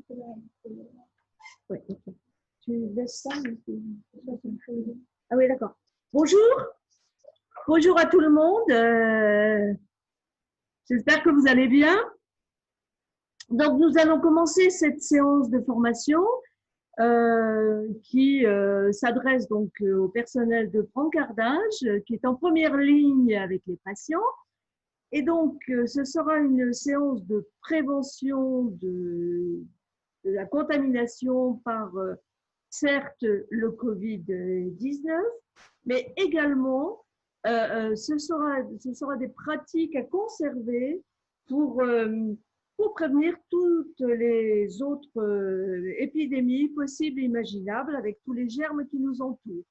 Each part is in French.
Oui, ok. Tu laisses ça. Ah oui, d'accord. Bonjour. Bonjour à tout le monde. J'espère que vous allez bien. Donc, nous allons commencer cette séance de formation qui s'adresse donc au personnel de brancardage qui est en première ligne avec les patients. Et donc, ce sera une séance de prévention de la contamination par, certes, le Covid-19, mais également, ce sera des pratiques à conserver pour prévenir toutes les autres épidémies possibles et imaginables avec tous les germes qui nous entourent.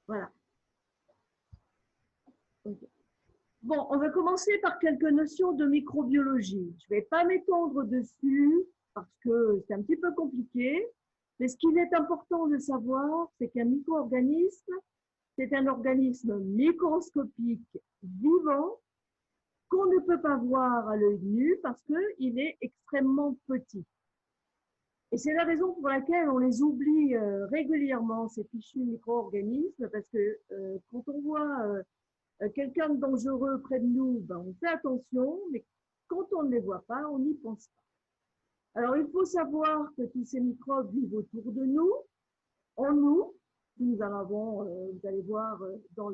Voilà. Okay. Bon, on va commencer par quelques notions de microbiologie. Je ne vais pas m'étendre dessus parce que c'est un petit peu compliqué, mais ce qu'il est important de savoir, c'est qu'un micro-organisme, c'est un organisme microscopique vivant qu'on ne peut pas voir à l'œil nu parce qu'il est extrêmement petit. Et c'est la raison pour laquelle on les oublie régulièrement, ces fichus micro-organismes, parce que quand on voit quelqu'un de dangereux près de nous, ben, on fait attention, mais quand on ne les voit pas, on n'y pense pas. Alors, il faut savoir que tous ces microbes vivent autour de nous, en nous. Nous en avons, vous allez voir, dans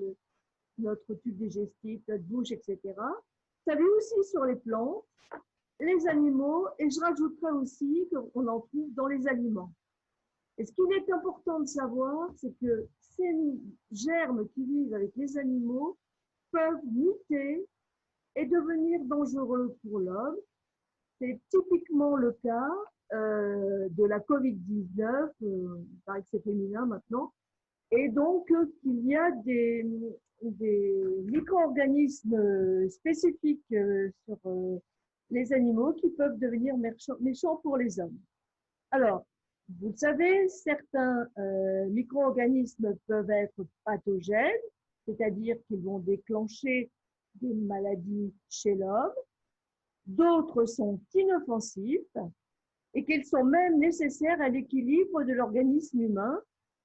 notre tube digestif, notre bouche, etc. Ça vit aussi sur les plantes, les animaux, et je rajouterai aussi qu'on en trouve dans les aliments. Et ce qu'il est important de savoir, c'est que ces germes qui vivent avec les animaux peuvent muter et devenir dangereux pour l'homme. C'est typiquement le cas de la Covid-19, il paraît que c'est féminin maintenant, et donc qu'il y a des micro-organismes spécifiques sur les animaux qui peuvent devenir méchants pour les hommes. Alors, vous le savez, certains micro-organismes peuvent être pathogènes, c'est-à-dire qu'ils vont déclencher des maladies chez l'homme. D'autres sont inoffensifs et qu'ils sont même nécessaires à l'équilibre de l'organisme humain.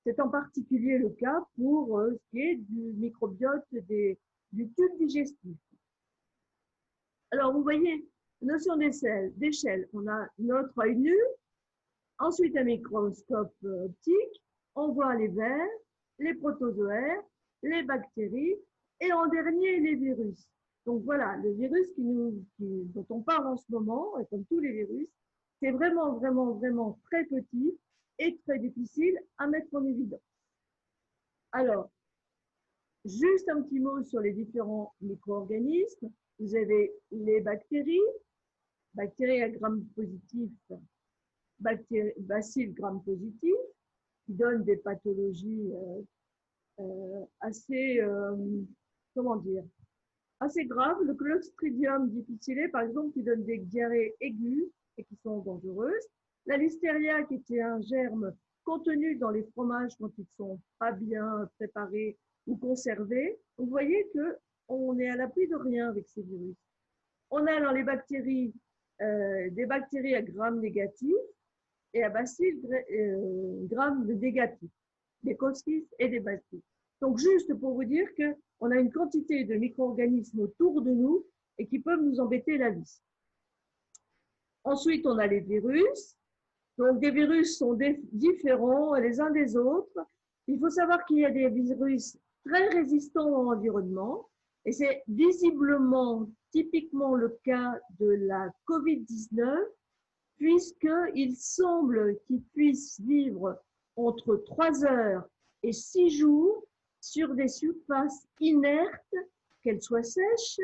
C'est en particulier le cas pour ce qui est du microbiote du tube digestif. Alors, vous voyez, notion d'échelle. On a notre œil nu, ensuite un microscope optique, on voit les vers, les protozoaires, les bactéries et en dernier les virus. Donc voilà, le virus dont on parle en ce moment, et comme tous les virus, c'est vraiment très petit et très difficile à mettre en évidence. Alors, juste un petit mot sur les différents micro-organismes. Vous avez les bactéries à gram positif, bacilles gram-positifs, qui donnent des pathologies assez, assez graves. Le Clostridium difficile, par exemple, qui donne des diarrhées aiguës et qui sont dangereuses. La Listeria, qui était un germe contenu dans les fromages quand ils ne sont pas bien préparés ou conservés. Vous voyez qu'on est à l'abri de rien avec ces virus. On a dans les bactéries des bactéries à gram négatif et à bacilles gram négatif, des coccis et des bacilles. Donc, juste pour vous dire qu'on a une quantité de micro-organismes autour de nous et qui peuvent nous embêter la vie. Ensuite, on a les virus. Donc, des virus sont différents les uns des autres. Il faut savoir qu'il y a des virus très résistants à l'environnement et c'est visiblement, typiquement le cas de la Covid-19 puisqu'il semble qu'ils puissent vivre entre 3 heures et 6 jours sur des surfaces inertes, qu'elles soient sèches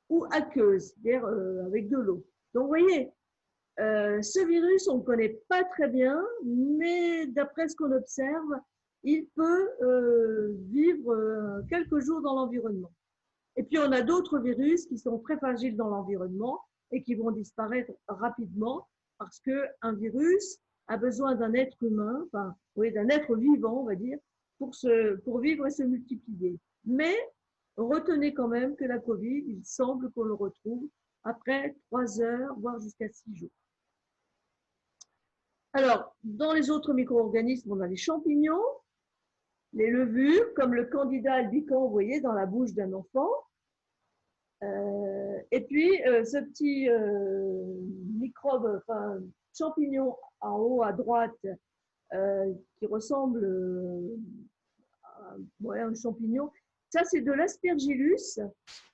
ou aqueuses, c'est-à-dire avec de l'eau. Donc, vous voyez, ce virus, on ne le connaît pas très bien, mais d'après ce qu'on observe, il peut vivre quelques jours dans l'environnement. Et puis, on a d'autres virus qui sont très fragiles dans l'environnement et qui vont disparaître rapidement parce qu'un virus a besoin d'un être humain, enfin, oui, d'un être vivant, on va dire, pour vivre et se multiplier. Mais retenez quand même que la Covid, il semble qu'on le retrouve après 3 heures, voire jusqu'à 6 jours. Alors, dans les autres micro-organismes, on a les champignons, les levures, comme le Candida albicans, vous voyez, dans la bouche d'un enfant. Et puis, ce petit microbe, enfin, champignon en haut à droite, qui ressemble à un champignon, ça, c'est de l'aspergillus.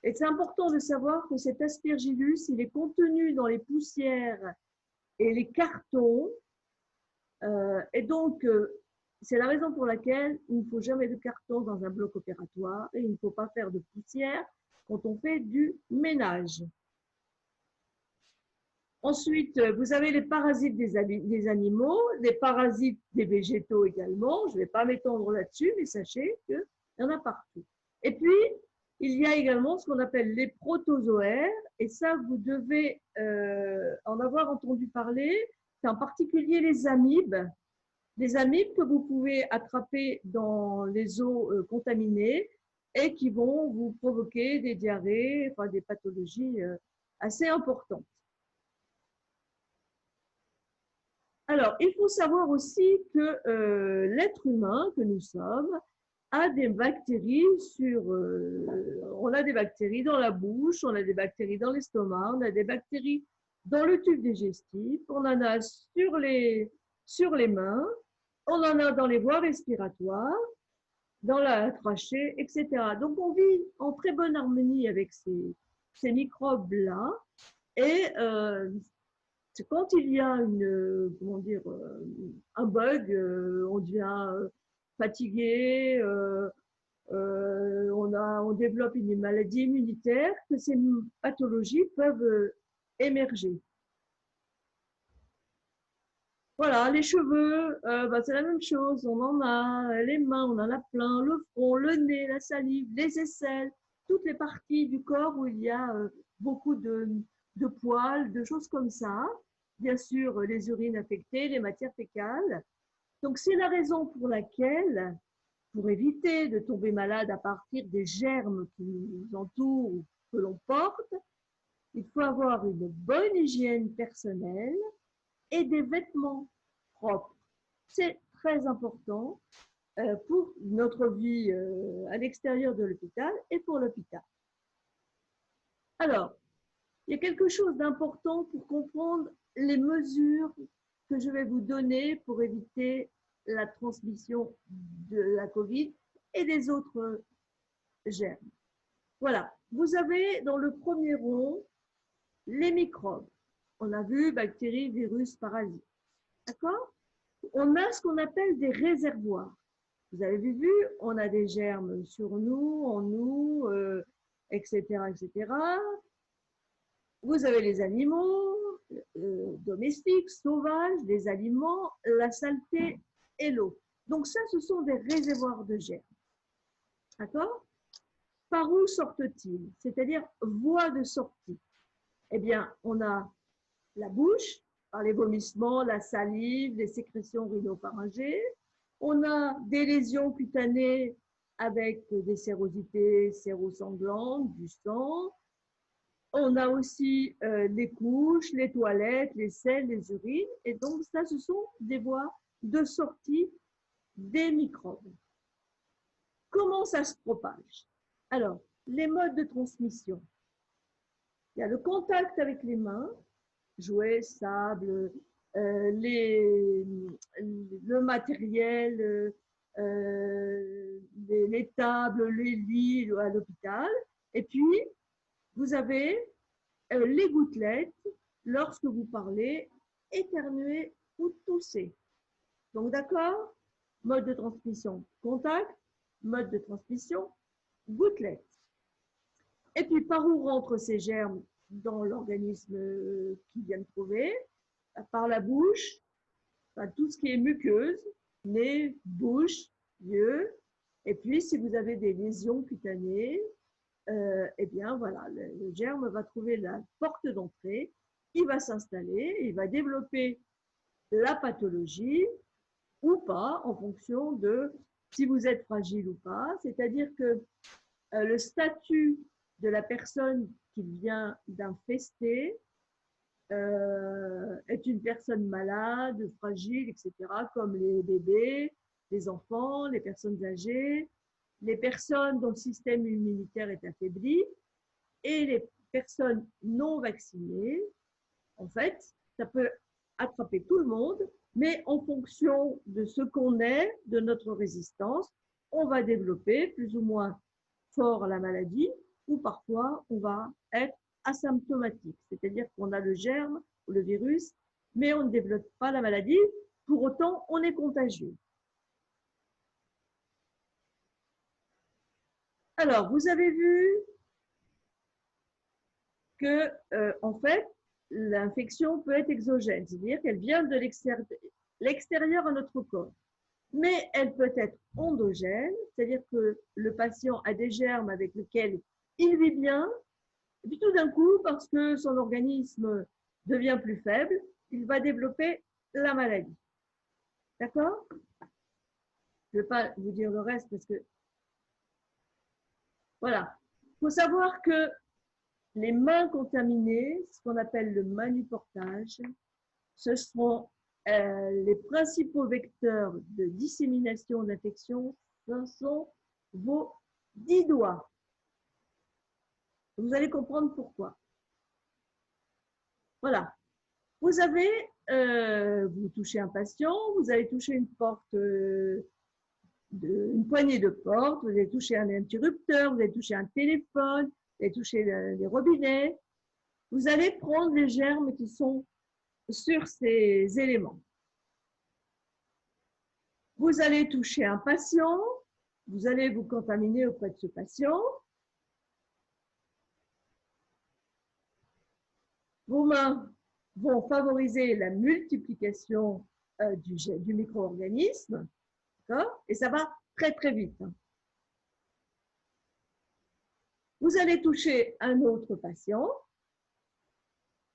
Et c'est important de savoir que cet aspergillus, il est contenu dans les poussières et les cartons. Et donc, c'est la raison pour laquelle il ne faut jamais de carton dans un bloc opératoire et il ne faut pas faire de poussière quand on fait du ménage. Ensuite, vous avez les parasites des animaux, les parasites des végétaux également. Je ne vais pas m'étendre là-dessus, mais sachez qu'il y en a partout. Et puis, il y a également ce qu'on appelle les protozoaires, et ça, vous devez en avoir entendu parler. C'est en particulier les amibes que vous pouvez attraper dans les eaux contaminées et qui vont vous provoquer des diarrhées, enfin des pathologies assez importantes. Alors, il faut savoir aussi que l'être humain que nous sommes a des bactéries on a des bactéries dans la bouche, on a des bactéries dans l'estomac, on a des bactéries dans le tube digestif, on en a sur les mains, on en a dans les voies respiratoires, dans la trachée, etc. Donc, on vit en très bonne harmonie avec ces microbes-là. Et quand il y a un bug, on devient fatigué, on développe une maladie immunitaire, que ces pathologies peuvent émerger. Voilà, les cheveux, c'est la même chose, on en a, les mains, on en a plein, le front, le nez, la salive, les aisselles, toutes les parties du corps où il y a beaucoup de poils, de choses comme ça. Bien sûr, les urines affectées, les matières fécales. Donc, c'est la raison pour laquelle, pour éviter de tomber malade à partir des germes qui nous entourent ou que l'on porte, il faut avoir une bonne hygiène personnelle et des vêtements propres. C'est très important pour notre vie à l'extérieur de l'hôpital et pour l'hôpital. Alors, il y a quelque chose d'important pour comprendre les mesures que je vais vous donner pour éviter la transmission de la COVID et des autres germes. Voilà, vous avez dans le premier rond les microbes. On a vu bactéries, virus, parasites. D'accord? On a ce qu'on appelle des réservoirs. Vous avez vu, on a des germes sur nous, en nous, etc., etc. Vous avez les animaux domestiques, sauvages, les aliments, la saleté et l'eau. Donc ça, ce sont des réservoirs de germes. D'accord? Par où sortent-ils? C'est-à-dire voie de sortie. Eh bien, on a la bouche, par les vomissements, la salive, les sécrétions rhinopharyngées. On a des lésions cutanées avec des sérosités sérosanglantes, du sang. On a aussi les couches, les toilettes, les selles, les urines. Et donc, ça, ce sont des voies de sortie des microbes. Comment ça se propage? Alors, les modes de transmission. Il y a le contact avec les mains, jouets, sable, le matériel, les tables, les lits à l'hôpital. Et puis, vous avez les gouttelettes lorsque vous parlez, éternuez ou toussez. Donc, d'accord? Mode de transmission, contact. Mode de transmission, gouttelettes. Et puis, par où rentrent ces germes dans l'organisme qui vient de trouver? Par la bouche, enfin, tout ce qui est muqueuse, nez, bouche, yeux. Et puis, si vous avez des lésions cutanées, eh bien, voilà, le germe va trouver la porte d'entrée, il va s'installer, il va développer la pathologie ou pas, en fonction de si vous êtes fragile ou pas. C'est-à-dire que le statut de la personne qu'il vient d'infester est une personne malade, fragile, etc., comme les bébés, les enfants, les personnes âgées, les personnes dont le système immunitaire est affaibli et les personnes non vaccinées. En fait, ça peut attraper tout le monde, mais en fonction de ce qu'on est, de notre résistance, on va développer plus ou moins fort la maladie, ou parfois on va être asymptomatique, c'est-à-dire qu'on a le germe ou le virus, mais on ne développe pas la maladie, pour autant on est contagieux. Alors, vous avez vu que, en fait, l'infection peut être exogène, c'est-à-dire qu'elle vient de l'extérieur à notre corps. Mais elle peut être endogène, c'est-à-dire que le patient a des germes avec lesquels il vit bien, et puis tout d'un coup, parce que son organisme devient plus faible, il va développer la maladie. D'accord? Je ne vais pas vous dire le reste parce que, voilà. Il faut savoir que les mains contaminées, ce qu'on appelle le manuportage, ce sont les principaux vecteurs de dissémination d'infection, ce sont vos 10 doigts. Vous allez comprendre pourquoi. Voilà. Vous avez, vous touchez un patient, vous allez toucher une porte, une poignée de porte, vous allez toucher un interrupteur, vous allez toucher un téléphone, vous allez toucher les robinets. Vous allez prendre les germes qui sont sur ces éléments. Vous allez toucher un patient, vous allez vous contaminer auprès de ce patient. Vos mains vont favoriser la multiplication du micro-organisme, et ça va très très vite. Vous allez toucher un autre patient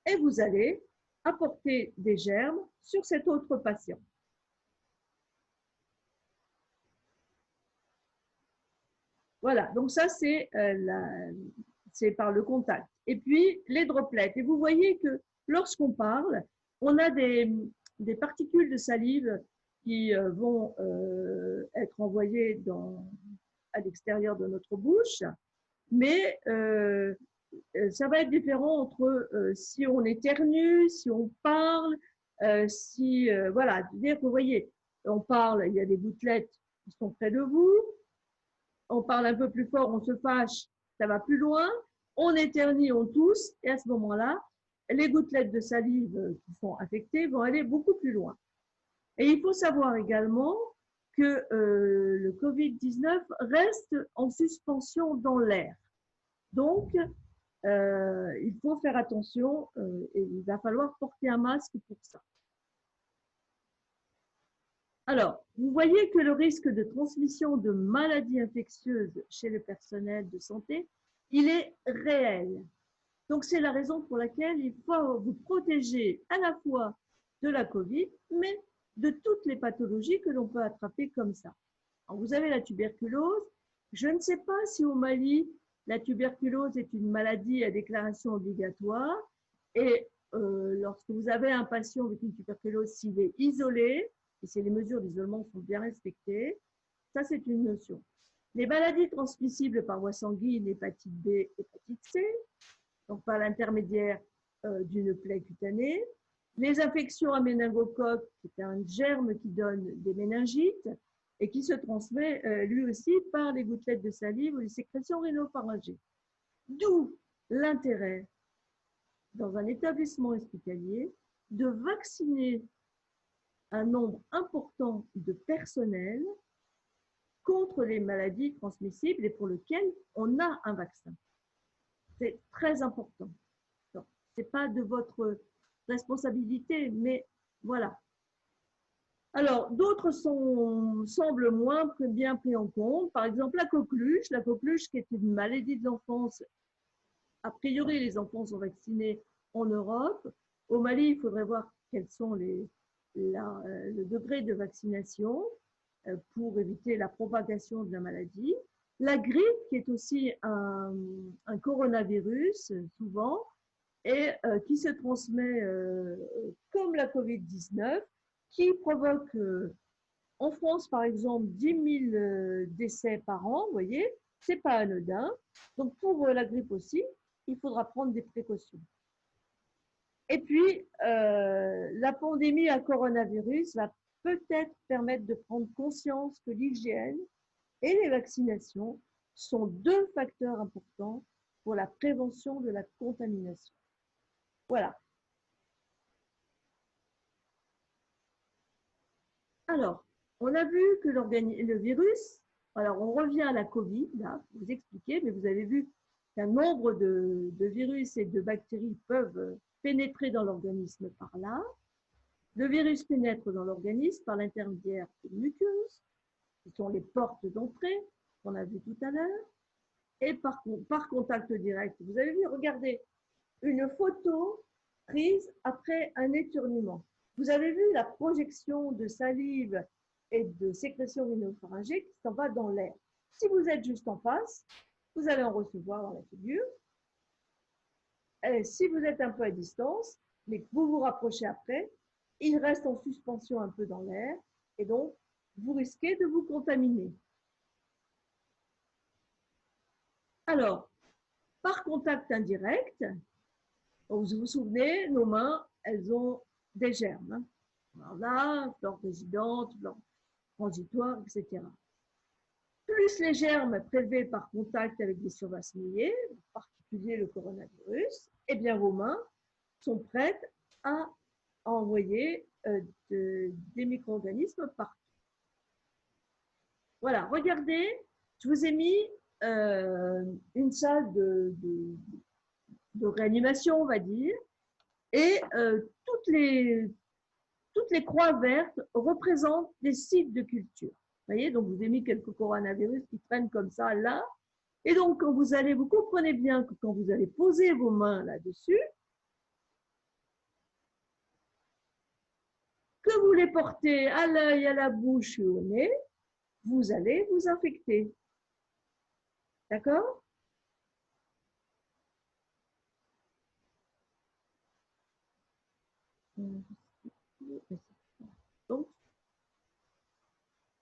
et vous allez apporter des germes sur cet autre patient. Voilà, donc ça c'est par le contact. Et puis les droplets. Et vous voyez que lorsqu'on parle, on a des particules de salive qui vont être envoyées à l'extérieur de notre bouche, mais ça va être différent entre si on éternue, si on parle, voilà, c'est-à-dire que vous voyez, on parle, il y a des gouttelettes qui sont près de vous, on parle un peu plus fort, on se fâche, ça va plus loin, on éternue, on tousse, et à ce moment-là, les gouttelettes de salive qui sont affectées vont aller beaucoup plus loin. Et il faut savoir également que le Covid-19 reste en suspension dans l'air. Donc, il faut faire attention et il va falloir porter un masque pour ça. Alors, vous voyez que le risque de transmission de maladies infectieuses chez le personnel de santé, il est réel. Donc, c'est la raison pour laquelle il faut vous protéger à la fois de la Covid, mais de toutes les pathologies que l'on peut attraper comme ça. Alors, vous avez la tuberculose. Je ne sais pas si au Mali, la tuberculose est une maladie à déclaration obligatoire. Et lorsque vous avez un patient avec une tuberculose, s'il est isolé, et si les mesures d'isolement sont bien respectées, ça c'est une notion. Les maladies transmissibles par voie sanguine, hépatite B, hépatite C, donc par l'intermédiaire d'une plaie cutanée. Les infections à méningocoque, c'est un germe qui donne des méningites et qui se transmet lui aussi par les gouttelettes de salive ou les sécrétions rhinopharyngées. D'où l'intérêt, dans un établissement hospitalier, de vacciner un nombre important de personnel contre les maladies transmissibles et pour lesquelles on a un vaccin. C'est très important. Ce n'est pas de votre responsabilité, mais voilà. Alors, d'autres semblent moins bien pris en compte. Par exemple, la coqueluche qui est une maladie de l'enfance. A priori, les enfants sont vaccinés en Europe. Au Mali, il faudrait voir quels sont le degré de vaccination pour éviter la propagation de la maladie. La grippe, qui est aussi un coronavirus, souvent, et qui se transmet comme la Covid-19, qui provoque en France, par exemple, 10 000 décès par an, vous voyez, c'est pas anodin. Donc, pour la grippe aussi, il faudra prendre des précautions. Et puis, la pandémie à coronavirus va peut-être permettre de prendre conscience que l'hygiène et les vaccinations sont deux facteurs importants pour la prévention de la contamination. Voilà. Alors, on a vu que le virus, alors on revient à la Covid, là, pour vous expliquer, mais vous avez vu qu'un nombre de virus et de bactéries peuvent pénétrer dans l'organisme par là. Le virus pénètre dans l'organisme par l'intermédiaire des muqueuses, qui sont les portes d'entrée, qu'on a vu tout à l'heure, et par contact direct. Vous avez vu, regardez, une photo prise après un éternuement. Vous avez vu la projection de salive et de sécrétion rhinopharyngée qui s'en va dans l'air. Si vous êtes juste en face, vous allez en recevoir dans la figure. Et si vous êtes un peu à distance, mais que vous vous rapprochez après, il reste en suspension un peu dans l'air et donc vous risquez de vous contaminer. Alors, par contact indirect, vous vous souvenez, nos mains, elles ont des germes. Voilà, flore résidente, flore transitoire, etc. Plus les germes prélevés par contact avec des surfaces mouillées, en particulier le coronavirus, eh bien vos mains sont prêtes à envoyer des micro-organismes partout. Voilà, regardez, je vous ai mis une salle de réanimation, on va dire, et toutes les croix vertes représentent des sites de culture. Vous voyez, donc vous avez mis quelques coronavirus qui traînent comme ça là. Et donc, quand vous comprenez bien que quand vous allez poser vos mains là-dessus, que vous les portez à l'œil, à la bouche et au nez, vous allez vous infecter. D'accord? Donc,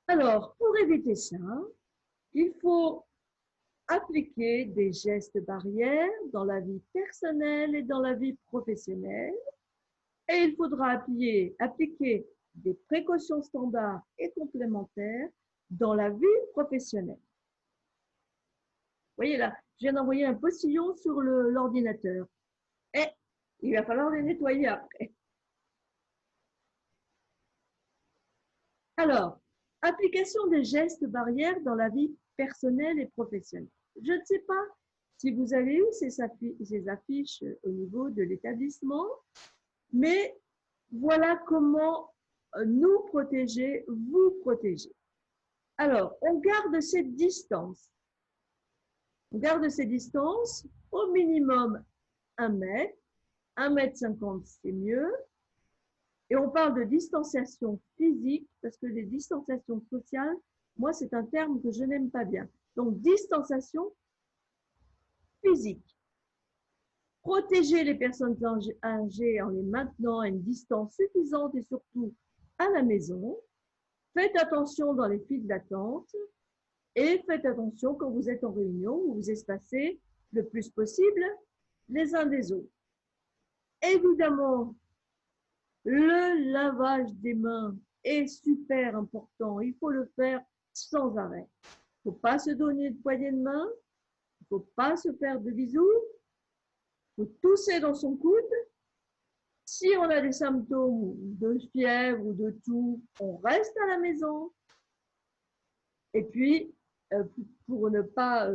alors, pour éviter ça, il faut appliquer des gestes barrières dans la vie personnelle et dans la vie professionnelle. Et il faudra appliquer des précautions standards et complémentaires dans la vie professionnelle. Vous voyez là, je viens d'envoyer un postillon sur l'ordinateur. Et il va falloir les nettoyer après. Alors, application des gestes barrières dans la vie personnelle et professionnelle. Je ne sais pas si vous avez eu ces affiches au niveau de l'établissement, mais voilà comment nous protéger, vous protéger. Alors, on garde cette distance. On garde ces distances au minimum 1 mètre, 1,50 m, c'est mieux. Et on parle de distanciation physique parce que les distanciations sociales, moi, c'est un terme que je n'aime pas bien. Donc, distanciation physique. Protéger les personnes âgées en les maintenant à une distance suffisante et surtout à la maison. Faites attention dans les files d'attente et faites attention quand vous êtes en réunion où vous espacez le plus possible les uns des autres. Évidemment, le lavage des mains est super important. Il faut le faire sans arrêt. Il ne faut pas se donner de poignée de main. Il ne faut pas se faire de bisous. Il faut tousser dans son coude. Si on a des symptômes de fièvre ou de toux, on reste à la maison. Et puis, pour ne pas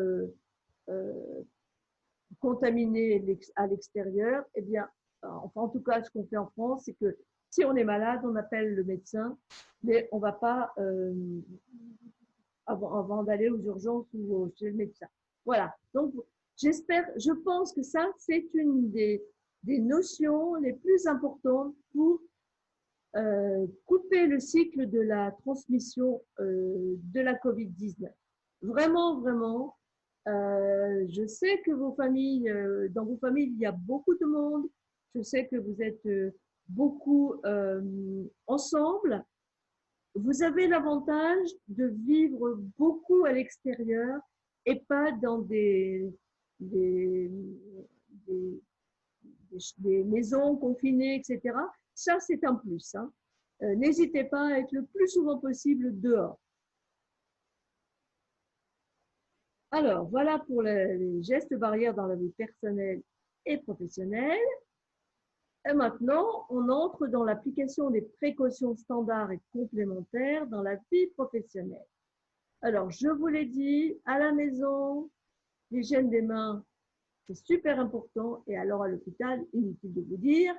contaminer à l'extérieur, eh bien, enfin, en tout cas, ce qu'on fait en France, c'est que si on est malade, on appelle le médecin, mais on ne va pas, avant d'aller aux urgences ou chez le médecin. Voilà. Donc, je pense que ça, c'est une des notions les plus importantes pour couper le cycle de la transmission de la Covid-19. Vraiment, vraiment. Je sais que vos familles, dans vos familles, il y a beaucoup de monde. Je sais que vous êtes beaucoup ensemble. Vous avez l'avantage de vivre beaucoup à l'extérieur et pas dans des, des, des maisons confinées, etc. Ça, c'est un plus, hein. N'hésitez pas à être le plus souvent possible dehors. Alors, voilà pour les gestes barrières dans la vie personnelle et professionnelle. Et maintenant, on entre dans l'application des précautions standards et complémentaires dans la vie professionnelle. Alors, je vous l'ai dit, à la maison, l'hygiène des mains, c'est super important. Et alors, à l'hôpital, inutile de vous dire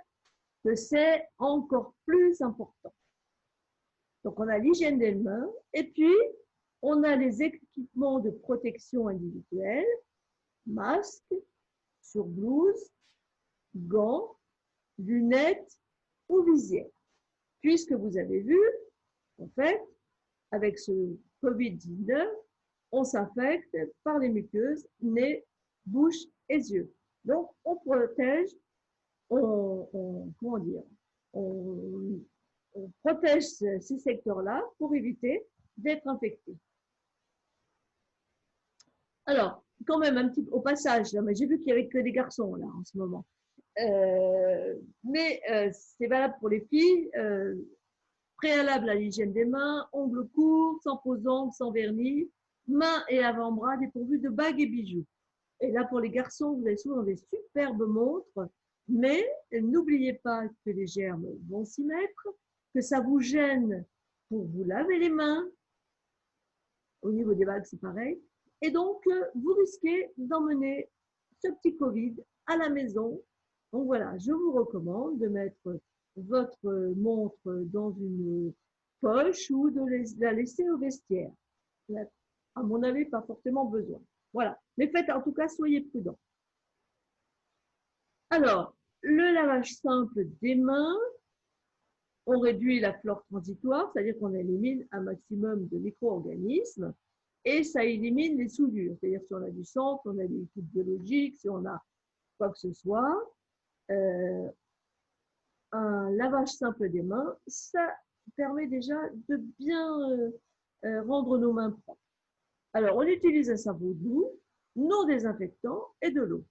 que c'est encore plus important. Donc, on a l'hygiène des mains et puis, on a les équipements de protection individuelle, masque, surblouse, gants, lunettes ou visière. Puisque vous avez vu, en fait, avec ce Covid-19, on s'infecte par les muqueuses, nez, bouche et yeux. Donc, on protège, comment dire, on, on protège ces secteurs-là pour éviter d'être infectés. Alors, quand même, un petit au passage, j'ai vu qu'il n'y avait que des garçons là en ce moment. Mais c'est valable pour les filles. Préalable à l'hygiène des mains, ongles courts, sans pose ongles, sans vernis, mains et avant-bras dépourvus de bagues et bijoux. Et là, pour les garçons, vous avez souvent des superbes montres, mais n'oubliez pas que les germes vont s'y mettre, que ça vous gêne pour vous laver les mains. Au niveau des bagues, c'est pareil. Et donc, vous risquez d'emmener ce petit Covid à la maison. Donc voilà, je vous recommande de mettre votre montre dans une poche ou de la laisser au vestiaire. À mon avis, pas forcément besoin. Voilà. Mais faites, en tout cas, soyez prudents. Alors, le lavage simple des mains, on réduit la flore transitoire, c'est-à-dire qu'on élimine un maximum de micro-organismes et ça élimine les souillures. C'est-à-dire si on a du sang, si on a des liquides biologiques, si on a quoi que ce soit, un lavage simple des mains, ça permet déjà de bien rendre nos mains propres. Alors, on utilise un savon doux, non désinfectant et de l'eau.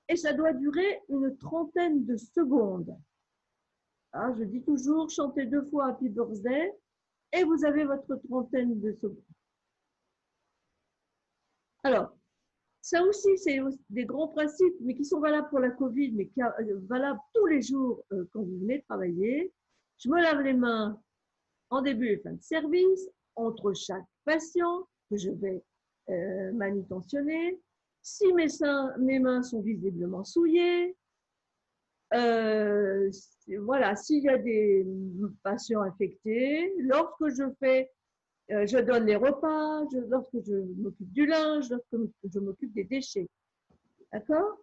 Et ça doit durer une trentaine de secondes. Ah, je dis toujours, chantez 2 fois Happy Birthday et vous avez votre trentaine de secondes. Alors, ça aussi, c'est des grands principes, mais qui sont valables pour la Covid, mais qui sont valables tous les jours quand vous venez travailler. Je me lave les mains en début et fin de service, entre chaque patient que je vais manutentionner. Si mes mains sont visiblement souillées, voilà, s'il y a des patients infectés, lorsque je donne les repas, lorsque je m'occupe du linge, lorsque je m'occupe des déchets. D'accord?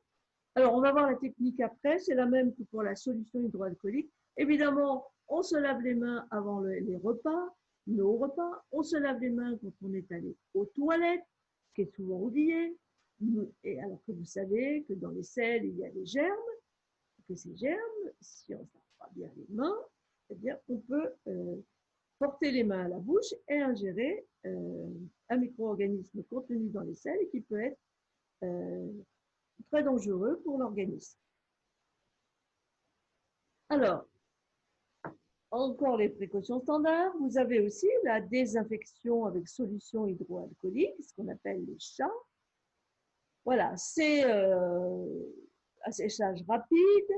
Alors, on va voir la technique après. C'est la même que pour la solution hydroalcoolique. Évidemment, on se lave les mains avant les repas, nos repas. On se lave les mains quand on est allé aux toilettes, ce qui est souvent oublié. Et alors que vous savez que dans les selles, il y a des germes, que ces germes, si on ne se lave pas bien les mains, eh bien, on peut porter les mains à la bouche et ingérer un micro-organisme contenu dans les selles et qui peut être très dangereux pour l'organisme. Alors, encore les précautions standards. Vous avez aussi la désinfection avec solution hydroalcoolique, ce qu'on appelle les chats. Voilà, c'est un séchage rapide.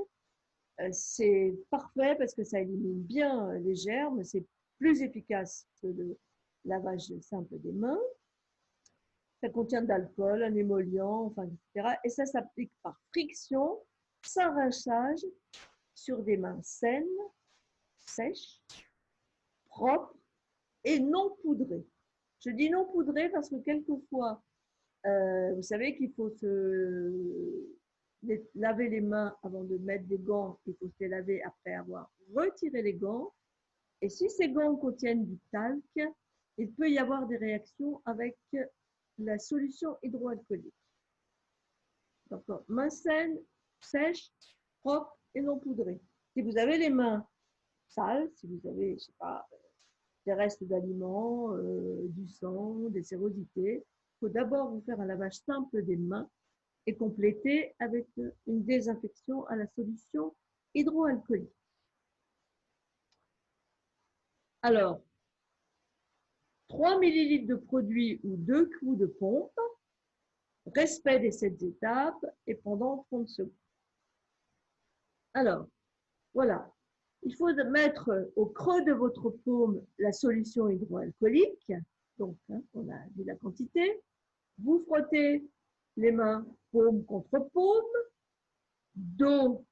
C'est parfait parce que ça élimine bien les germes. C'est plus efficace que le lavage simple des mains. Ça contient de l'alcool, un émollient, enfin, etc. Et ça s'applique par friction, sans rinçage, sur des mains saines, sèches, propres et non poudrées. Je dis non poudrées parce que quelquefois, vous savez qu'il faut se laver les mains avant de mettre des gants. Il faut se les laver après avoir retiré les gants. Et si ces gants contiennent du talc, il peut y avoir des réactions avec la solution hydroalcoolique. Donc, mains saines, sèches, propres et non poudrées. Si vous avez les mains sales, si vous avez, je sais pas, des restes d'aliments, du sang, des sérosités, il faut d'abord vous faire un lavage simple des mains et compléter avec une désinfection à la solution hydroalcoolique. Alors, 3 ml de produit ou 2 coups de pompe, respect des 7 étapes et pendant 30 secondes. Alors, voilà. Il faut mettre au creux de votre paume la solution hydroalcoolique. Donc, on a vu la quantité. Vous frottez les mains paume contre paume, dos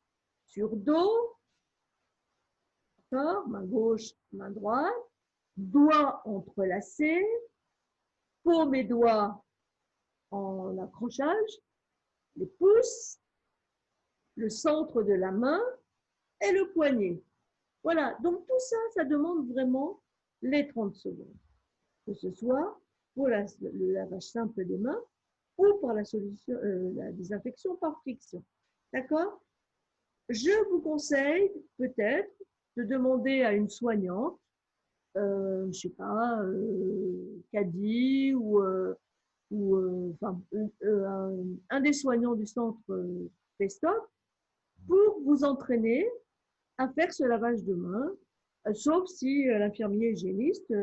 sur dos, main gauche, main droite, doigts entrelacés, paume et doigts en accrochage, les pouces, le centre de la main et le poignet. Voilà, donc tout ça, ça demande vraiment les 30 secondes. Que ce soit pour le lavage simple des mains ou pour la désinfection par friction. D'accord? Je vous conseille peut-être de demander à une soignante, je ne sais pas, Caddy ou un des soignants du centre Pestop pour vous entraîner à faire ce lavage de main, sauf si l'infirmier hygiéniste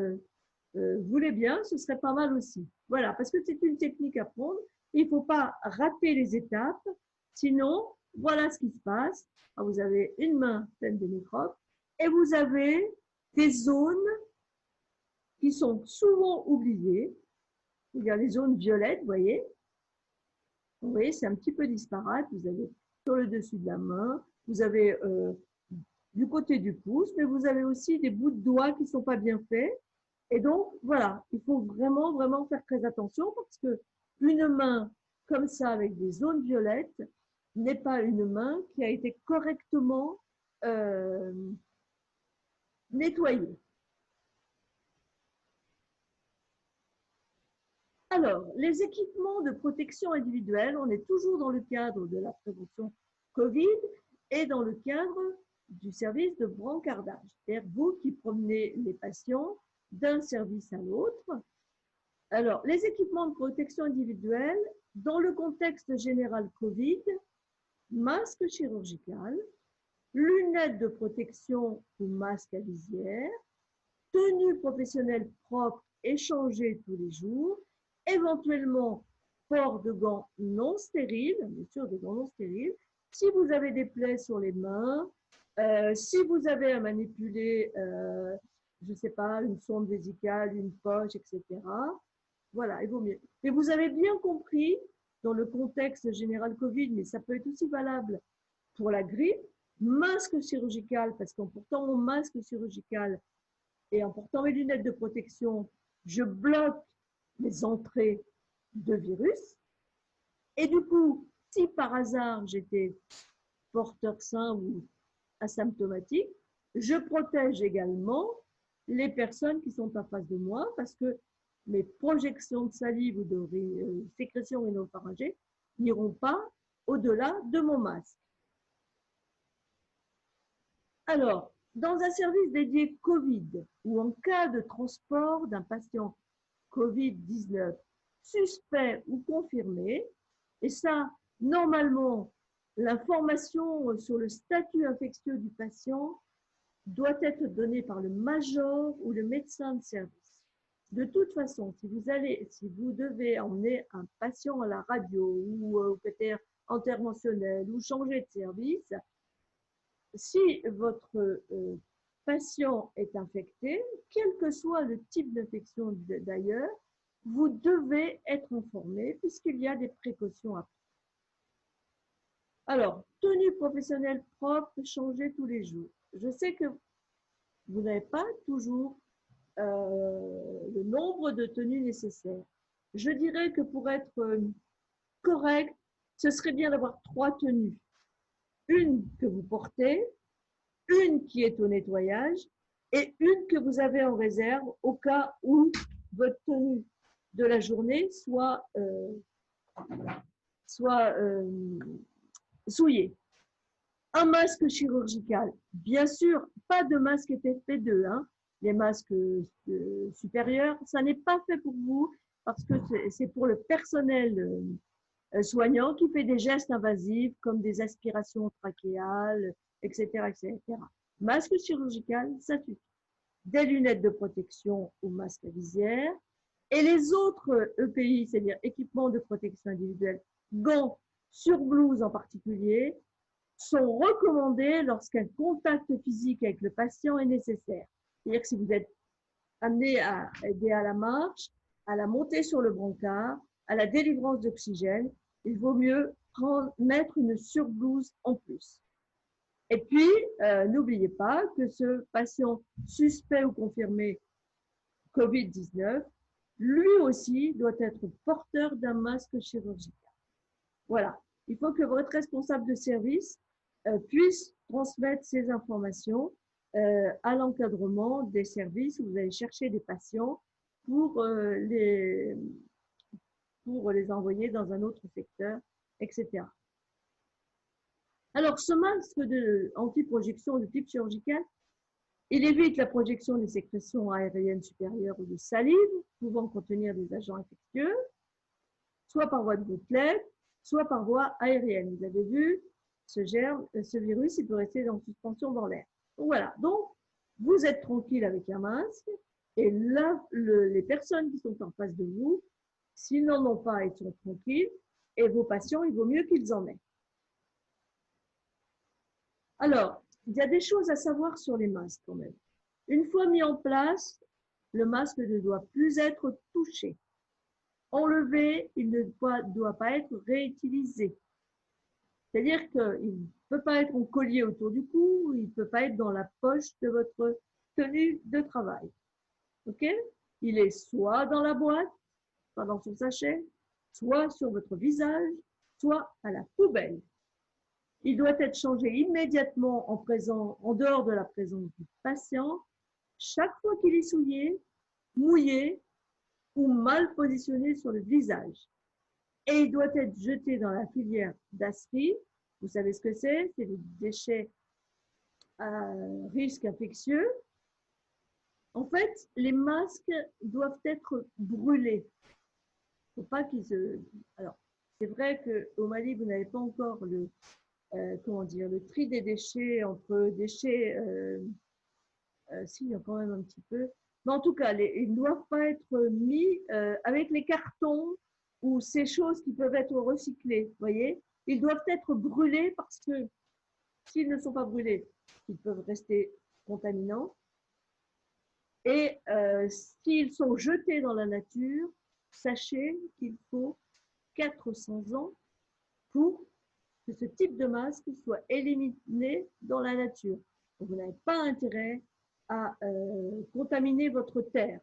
voulait bien, ce serait pas mal aussi. Voilà, parce que c'est une technique à prendre. Il ne faut pas rater les étapes, sinon, voilà ce qui se passe. Alors, vous avez une main pleine de microbes et vous avez des zones qui sont souvent oubliées. Il y a les zones violettes, vous voyez. Vous voyez, c'est un petit peu disparate. Vous avez sur le dessus de la main, vous avez du côté du pouce, mais vous avez aussi des bouts de doigts qui ne sont pas bien faits. Et donc, voilà, il faut vraiment, vraiment faire très attention parce que une main comme ça avec des zones violettes n'est pas une main qui a été correctement nettoyée. Alors, les équipements de protection individuelle, on est toujours dans le cadre de la prévention Covid et dans le cadre du service de brancardage. C'est-à-dire vous qui promenez les patients d'un service à l'autre. Alors, les équipements de protection individuelle, dans le contexte général Covid, masque chirurgical, lunettes de protection ou masque à visière, tenue professionnelle propre échangée tous les jours, éventuellement port de gants non stériles, bien sûr des gants non stériles, si vous avez des plaies sur les mains, si vous avez à manipuler, je ne sais pas, une sonde vésicale, une poche, etc. Voilà, il vaut mieux. Mais vous avez bien compris, dans le contexte général Covid, mais ça peut être aussi valable pour la grippe, masque chirurgical, parce qu'en portant mon masque chirurgical et en portant mes lunettes de protection, je bloque les entrées de virus. Et du coup, si par hasard j'étais porteur sain ou asymptomatique, je protège également les personnes qui sont en face de moi parce que mes projections de salive ou de sécrétion rhinopharyngée n'iront pas au-delà de mon masque. Alors, dans un service dédié Covid ou en cas de transport d'un patient Covid-19 suspect ou confirmé, et ça, normalement, l'information sur le statut infectieux du patient doit être donnée par le major ou le médecin de service. De toute façon, si vous devez emmener un patient à la radio ou peut-être interventionnel ou changer de service, si votre patient est infecté, quel que soit le type d'infection d'ailleurs, vous devez être informé puisqu'il y a des précautions à prendre. Alors, tenue professionnelle propre, changée tous les jours. Je sais que vous n'avez pas toujours le nombre de tenues nécessaires. Je dirais que pour être correct, ce serait bien d'avoir 3 tenues. Une que vous portez, une qui est au nettoyage et une que vous avez en réserve au cas où votre tenue de la journée soit souillé. Un masque chirurgical, bien sûr, pas de masque FFP2, hein. Les masques supérieurs, ça n'est pas fait pour vous parce que c'est pour le personnel soignant qui fait des gestes invasifs comme des aspirations trachéales, etc., etc. Masque chirurgical, ça suffit. Des lunettes de protection ou masque à visière. Et les autres EPI, c'est-à-dire équipements de protection individuelle, gants, surblouses en particulier, sont recommandés lorsqu'un contact physique avec le patient est nécessaire. C'est-à-dire que si vous êtes amené à aider à la marche, à la montée sur le brancard, à la délivrance d'oxygène, il vaut mieux mettre une surblouse en plus. Et puis, n'oubliez pas que ce patient suspect ou confirmé COVID-19, lui aussi doit être porteur d'un masque chirurgical. Voilà. Il faut que votre responsable de service puisse transmettre ces informations à l'encadrement des services où vous allez chercher des patients pour les envoyer dans un autre secteur, etc. Alors, ce masque anti-projection de type chirurgical, il évite la projection des sécrétions aériennes supérieures ou de salive pouvant contenir des agents infectieux, soit par voie de gouttelette, soit par voie aérienne. Vous avez vu, ce virus, il peut rester en suspension dans l'air. Voilà, donc vous êtes tranquille avec un masque et là, les personnes qui sont en face de vous, s'ils n'en ont pas, ils sont tranquilles et vos patients, il vaut mieux qu'ils en aient. Alors, il y a des choses à savoir sur les masques quand même. Une fois mis en place, le masque ne doit plus être touché. Enlevé, il ne doit pas être réutilisé. C'est-à-dire qu'il ne peut pas être en collier autour du cou, il ne peut pas être dans la poche de votre tenue de travail. OK? Il est soit dans la boîte, soit dans son sachet, soit sur votre visage, soit à la poubelle. Il doit être changé immédiatement en dehors de la présence du patient, chaque fois qu'il est souillé, mouillé ou mal positionné sur le visage. Et il doit être jeté dans la filière d'ASPI. Vous savez ce que c'est? C'est des déchets à risque infectieux. En fait, les masques doivent être brûlés. Il ne faut pas qu'ils se... Alors, c'est vrai qu'au Mali, vous n'avez pas encore le tri des déchets entre déchets... si, il y a quand même un petit peu. Mais en tout cas, ils ne doivent pas être mis avec les cartons ou ces choses qui peuvent être recyclées, voyez. Ils doivent être brûlés parce que s'ils ne sont pas brûlés, ils peuvent rester contaminants. Et s'ils sont jetés dans la nature, sachez qu'il faut 400 ans pour que ce type de masque soit éliminé dans la nature. Donc, vous n'avez pas intérêt à contaminer votre terre.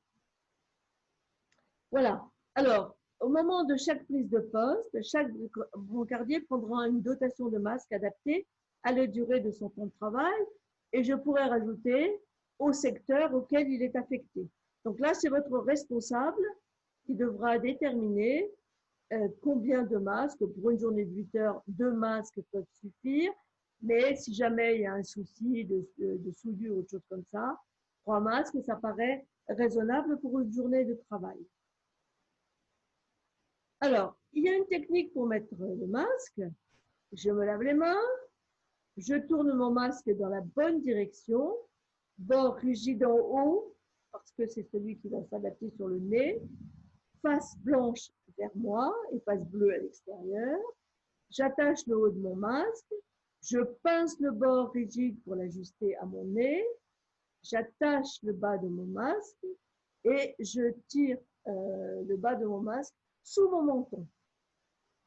Voilà. Alors, au moment de chaque prise de poste, chaque brancardier prendra une dotation de masque adaptée à la durée de son temps de travail et je pourrais rajouter au secteur auquel il est affecté. Donc là, c'est votre responsable qui devra déterminer combien de masques. Pour une journée de 8 heures, 2 masques peuvent suffire. Mais si jamais il y a un souci de soudure ou autre chose comme ça, 3 masques, ça paraît raisonnable pour une journée de travail. Alors, il y a une technique pour mettre le masque. Je me lave les mains, je tourne mon masque dans la bonne direction, bord rigide en haut, parce que c'est celui qui va s'adapter sur le nez, face blanche vers moi et face bleue à l'extérieur. J'attache le haut de mon masque, je pince le bord rigide pour l'ajuster à mon nez, j'attache le bas de mon masque et je tire le bas de mon masque sous mon menton.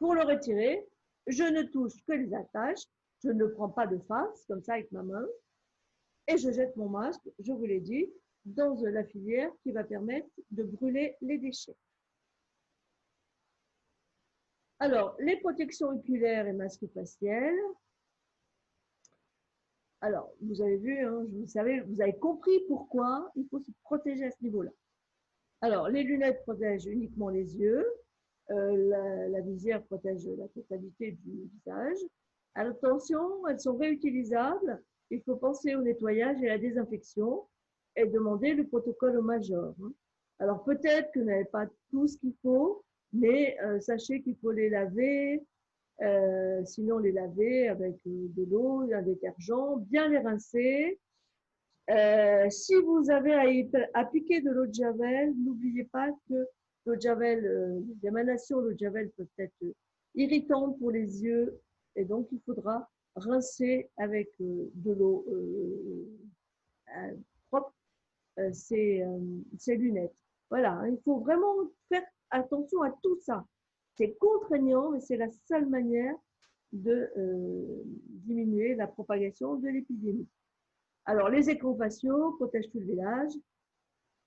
Pour le retirer, je ne touche que les attaches, je ne le prends pas de face, comme ça avec ma main, et je jette mon masque, je vous l'ai dit, dans la filière qui va permettre de brûler les déchets. Alors, les protections oculaires et masques faciels. Alors, vous avez vu, hein, vous avez compris pourquoi il faut se protéger à ce niveau-là. Alors, les lunettes protègent uniquement les yeux. La visière protège la totalité du visage. Attention, elles sont réutilisables. Il faut penser au nettoyage et à la désinfection et demander le protocole au major. Alors, peut-être que vous n'avez pas tout ce qu'il faut, mais sachez qu'il faut les laver, sinon les laver avec de l'eau, un détergent, bien les rincer. Si vous avez à appliquer de l'eau de Javel, n'oubliez pas que l'eau de Javel, les émanations d'eau de Javel peuvent être irritantes pour les yeux et donc il faudra rincer avec de l'eau propre ces lunettes. Voilà, hein, il faut vraiment faire attention à tout ça. C'est contraignant, mais c'est la seule manière de diminuer la propagation de l'épidémie. Alors, les écrans faciaux protègent tout le village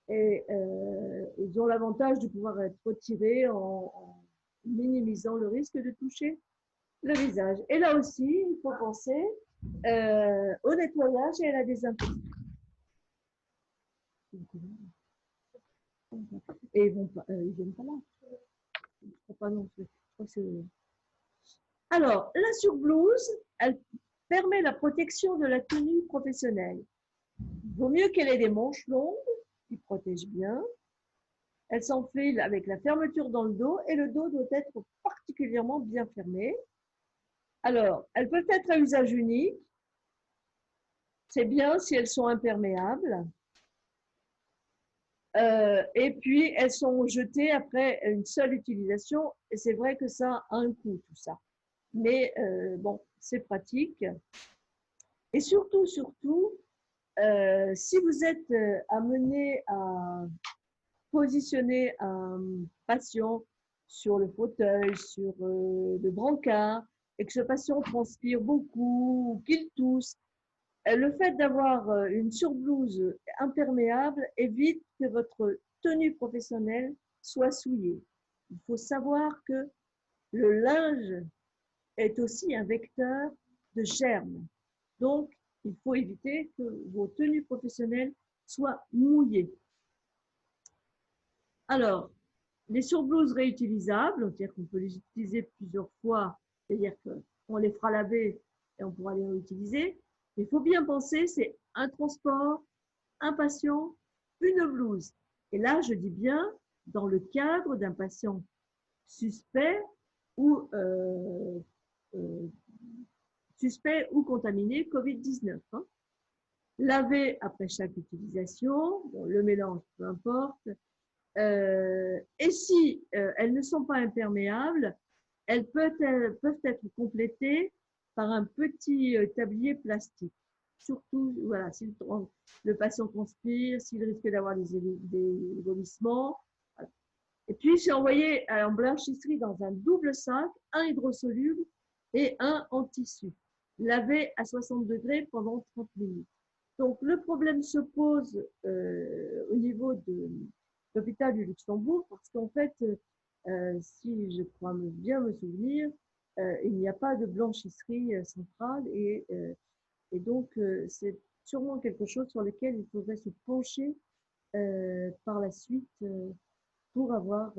et ils ont l'avantage de pouvoir être retirés en minimisant le risque de toucher le visage. Et là aussi, il faut penser au nettoyage et à la désinfection. Et ils viennent pas là. Je crois pas non plus. Je crois que alors, la surblouse, elle permet la protection de la tenue professionnelle. Il vaut mieux qu'elle ait des manches longues qui protègent bien. Elle s'enfile avec la fermeture dans le dos et le dos doit être particulièrement bien fermé. Alors, elles peuvent être à usage unique. C'est bien si elles sont imperméables. Et puis, elles sont jetées après une seule utilisation. Et c'est vrai que ça a un coût, tout ça. Mais bon, c'est pratique. Et surtout, si vous êtes amené à positionner un patient sur le fauteuil, sur le brancard, et que ce patient transpire beaucoup, ou qu'il tousse, le fait d'avoir une surblouse imperméable évite que votre tenue professionnelle soit souillée. Il faut savoir que le linge est aussi un vecteur de germes. Donc, il faut éviter que vos tenues professionnelles soient mouillées. Alors, les surblouses réutilisables, c'est-à-dire qu'on peut les utiliser plusieurs fois, c'est-à-dire qu'on les fera laver et on pourra les réutiliser. Il faut bien penser, c'est un transport, un patient, une blouse. Et là, je dis bien dans le cadre d'un patient suspect ou contaminé Covid-19. Hein. Laver après chaque utilisation, bon, le mélange, peu importe. Et si elles ne sont pas imperméables, elles peuvent être complétées par un petit tablier plastique. Surtout, voilà, si le patient transpire, s'il risque d'avoir des vomissements. Voilà. Et puis, j'ai envoyé en blanchisserie dans un double sac, un hydrosoluble et un en tissu, lavé à 60 degrés pendant 30 minutes. Donc, le problème se pose au niveau de l'hôpital du Luxembourg parce qu'en fait, si je crois bien me souvenir, il n'y a pas de blanchisserie centrale et donc c'est sûrement quelque chose sur lequel il faudrait se pencher par la suite pour avoir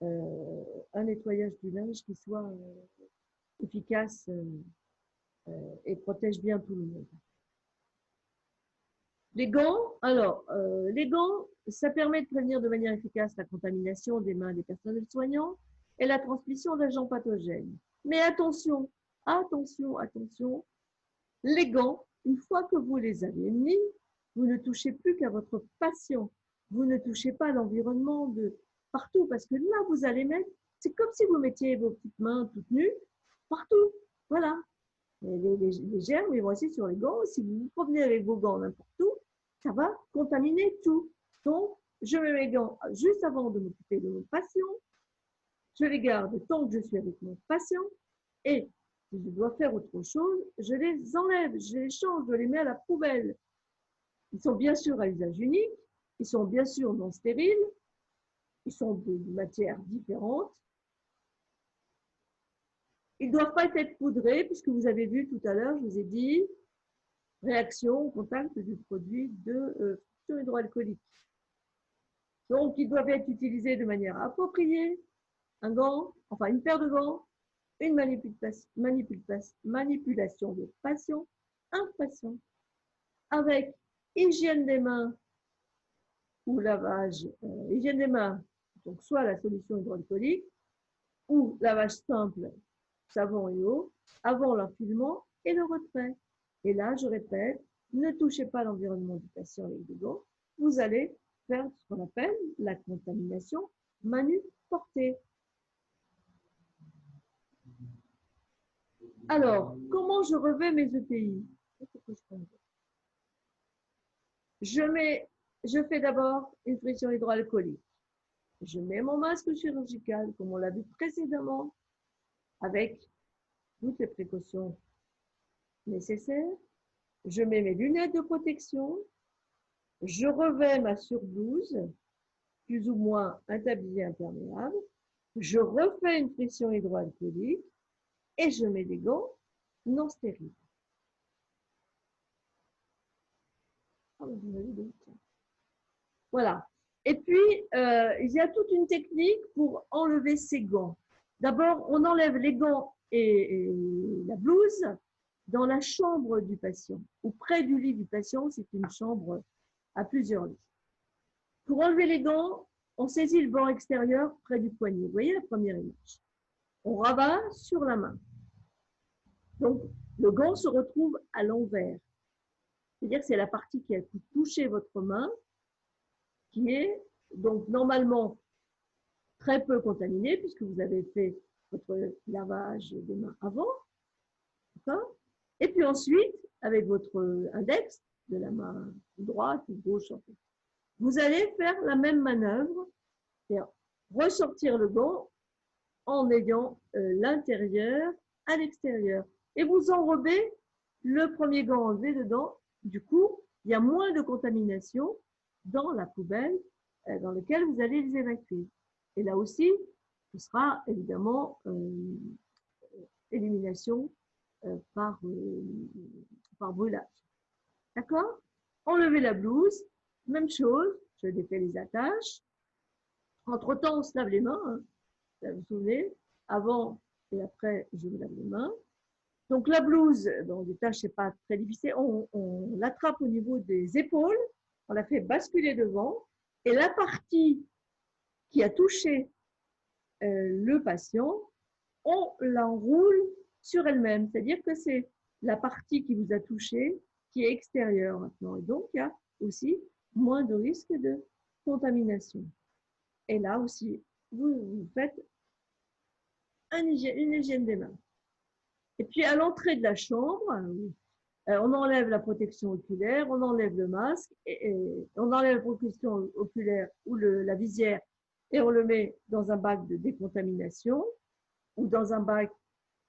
un nettoyage du linge qui soit efficace et protège bien tout le monde. Les gants, alors, les gants, ça permet de prévenir de manière efficace la contamination des mains des personnels soignants et la transmission d'agents pathogènes. Mais attention, attention, attention, les gants, une fois que vous les avez mis, vous ne touchez plus qu'à votre patient. Vous ne touchez pas à l'environnement de partout parce que là, vous allez mettre, c'est comme si vous mettiez vos petites mains toutes nues partout. Voilà. Les germes, ils vont aussi sur les gants. Si vous vous promenez avec vos gants n'importe où, ça va contaminer tout. Donc, je mets mes gants juste avant de m'occuper de mon patient. Je les garde tant que je suis avec mon patient. Et si je dois faire autre chose, je les enlève, je les change, je les mets à la poubelle. Ils sont bien sûr à usage unique. Ils sont bien sûr non stériles. Ils sont de matières différentes. Ils ne doivent pas être poudrés, puisque vous avez vu tout à l'heure, je vous ai dit, réaction au contact du produit de friction hydroalcoolique, Donc, ils doivent être utilisés de manière appropriée. Un gant, enfin une paire de gants, une manipulation de patient, un patient, avec hygiène des mains ou lavage, hygiène des mains, donc soit la solution hydroalcoolique ou lavage simple, savon et eau, avant l'enfilement et le retrait. Et là, je répète, ne touchez pas l'environnement du patient avec des gants. Vous allez faire ce qu'on appelle la contamination manu-portée. Alors, comment je revais mes EPI? Je fais d'abord une pression hydroalcoolique. Je mets mon masque chirurgical, comme on l'a vu précédemment, avec toutes les précautions nécessaires. Je mets mes lunettes de protection. Je revais ma surblouse, plus ou moins un tablier imperméable. Je refais une pression hydroalcoolique et je mets des gants non stériles. Voilà. Et puis, il y a toute une technique pour enlever ces gants. D'abord, on enlève les gants et la blouse dans la chambre du patient, ou près du lit du patient. C'est une chambre à plusieurs lits. Pour enlever les gants, on saisit le bord extérieur près du poignet. Vous voyez la première image. On rabat sur la main. Donc, le gant se retrouve à l'envers. C'est-à-dire que c'est la partie qui a touché votre main qui est donc normalement très peu contaminée puisque vous avez fait votre lavage des mains avant. Et puis ensuite, avec votre index de la main droite ou gauche, vous allez faire la même manœuvre, c'est-à-dire ressortir le gant en ayant l'intérieur à l'extérieur. Et vous enrobez le premier gant enlevé dedans. Du coup, il y a moins de contamination dans la poubelle dans laquelle vous allez les évacuer. Et là aussi, ce sera évidemment élimination par brûlage. D'accord? Enlever la blouse, même chose, je défais les attaches. Entre-temps, on se lave les mains, hein. Vous vous souvenez, avant et après, je me lave les mains. Donc la blouse, bon, les tâches, c'est pas très difficile, on l'attrape au niveau des épaules, on la fait basculer devant, et la partie qui a touché le patient, on l'enroule sur elle-même, c'est-à-dire que c'est la partie qui vous a touché qui est extérieure maintenant, et donc il y a aussi moins de risque de contamination. Et là aussi, vous faites une hygiène des mains. Et puis à l'entrée de la chambre, on enlève la protection oculaire, on enlève le masque, et on enlève la protection oculaire ou la visière et on le met dans un bac de décontamination ou dans un bac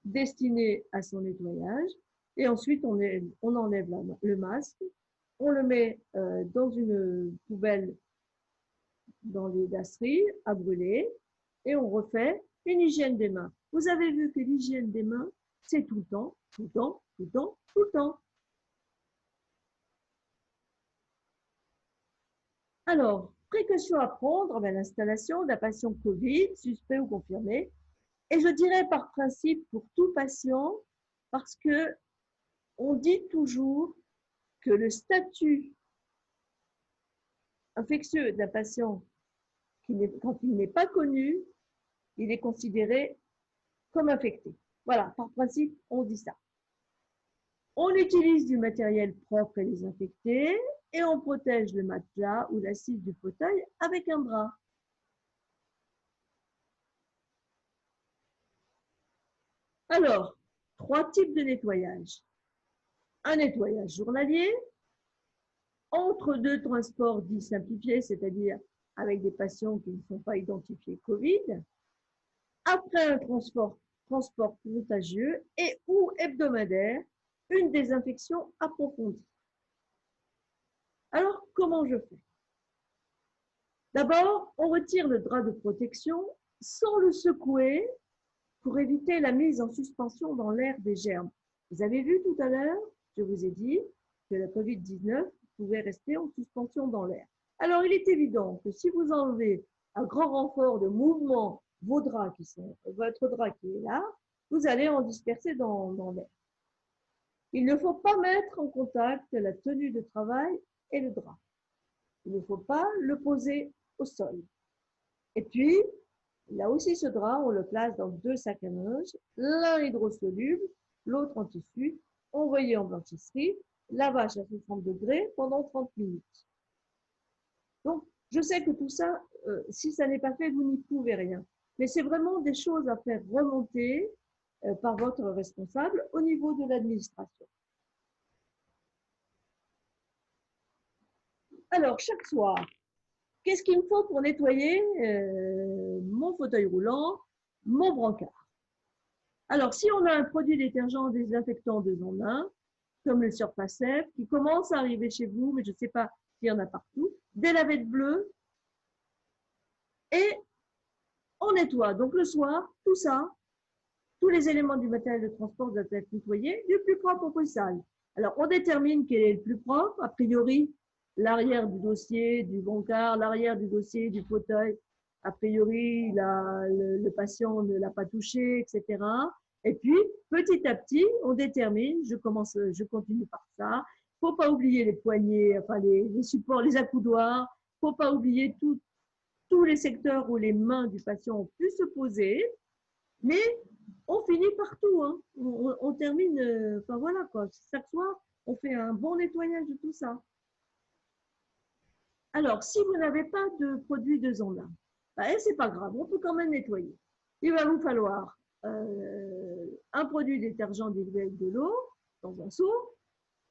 destiné à son nettoyage. Et ensuite, on enlève le masque, on le met dans une poubelle dans les dasseries à brûler et on refait une hygiène des mains. Vous avez vu que l'hygiène des mains, c'est tout le temps, tout le temps, tout le temps, tout le temps. Alors, précaution à prendre avec l'installation d'un patient Covid, suspect ou confirmé. Et je dirais par principe pour tout patient, parce que on dit toujours que le statut infectieux d'un patient, quand il n'est pas connu, il est considéré comme infecté. Voilà, par principe, on dit ça. On utilise du matériel propre et désinfecté et on protège le matelas ou l'assise du fauteuil avec un drap. Alors, 3 types de nettoyage. Un nettoyage journalier, entre 2 transports dits simplifiés, c'est-à-dire avec des patients qui ne sont pas identifiés Covid, après un transport contagieux et ou hebdomadaire, une désinfection approfondie. Alors, comment je fais? D'abord, on retire le drap de protection sans le secouer pour éviter la mise en suspension dans l'air des germes. Vous avez vu tout à l'heure, je vous ai dit que la Covid-19 pouvait rester en suspension dans l'air. Alors, il est évident que si vous enlevez un grand renfort de mouvement votre drap qui est là, vous allez en disperser dans l'air. Il ne faut pas mettre en contact la tenue de travail et le drap. Il ne faut pas le poser au sol. Et puis, là aussi, ce drap, on le place dans 2 sacs à linge, l'un hydrosoluble, l'autre en tissu, envoyé en blanchisserie, lavage à 60 degrés pendant 30 minutes. Donc, je sais que tout ça, si ça n'est pas fait, vous n'y pouvez rien. Mais c'est vraiment des choses à faire remonter par votre responsable au niveau de l'administration. Alors, chaque soir, qu'est-ce qu'il me faut pour nettoyer mon fauteuil roulant, mon brancard? Alors, si on a un produit détergent désinfectant 2 en 1, comme le Surface F, qui commence à arriver chez vous, mais je ne sais pas s'il y en a partout, des lavettes bleues, et on nettoie. Donc, le soir, tout ça, tous les éléments du matériel de transport doivent être nettoyés du plus propre au plus sale. Alors, on détermine quel est le plus propre. A priori, l'arrière du dossier, du brancard, l'arrière du dossier, du fauteuil. A priori, le patient ne l'a pas touché, etc. Et puis, petit à petit, on détermine, je continue par ça. Il ne faut pas oublier les poignées, enfin les supports, les accoudoirs. Il ne faut pas oublier tous les secteurs où les mains du patient ont pu se poser. Mais on finit partout, hein. On termine, enfin voilà quoi, chaque soir, on fait un bon nettoyage de tout ça. Alors, si vous n'avez pas de produit 2 en 1, bah, c'est pas grave, on peut quand même nettoyer. Il va vous falloir un produit détergent dilué avec de l'eau dans un seau,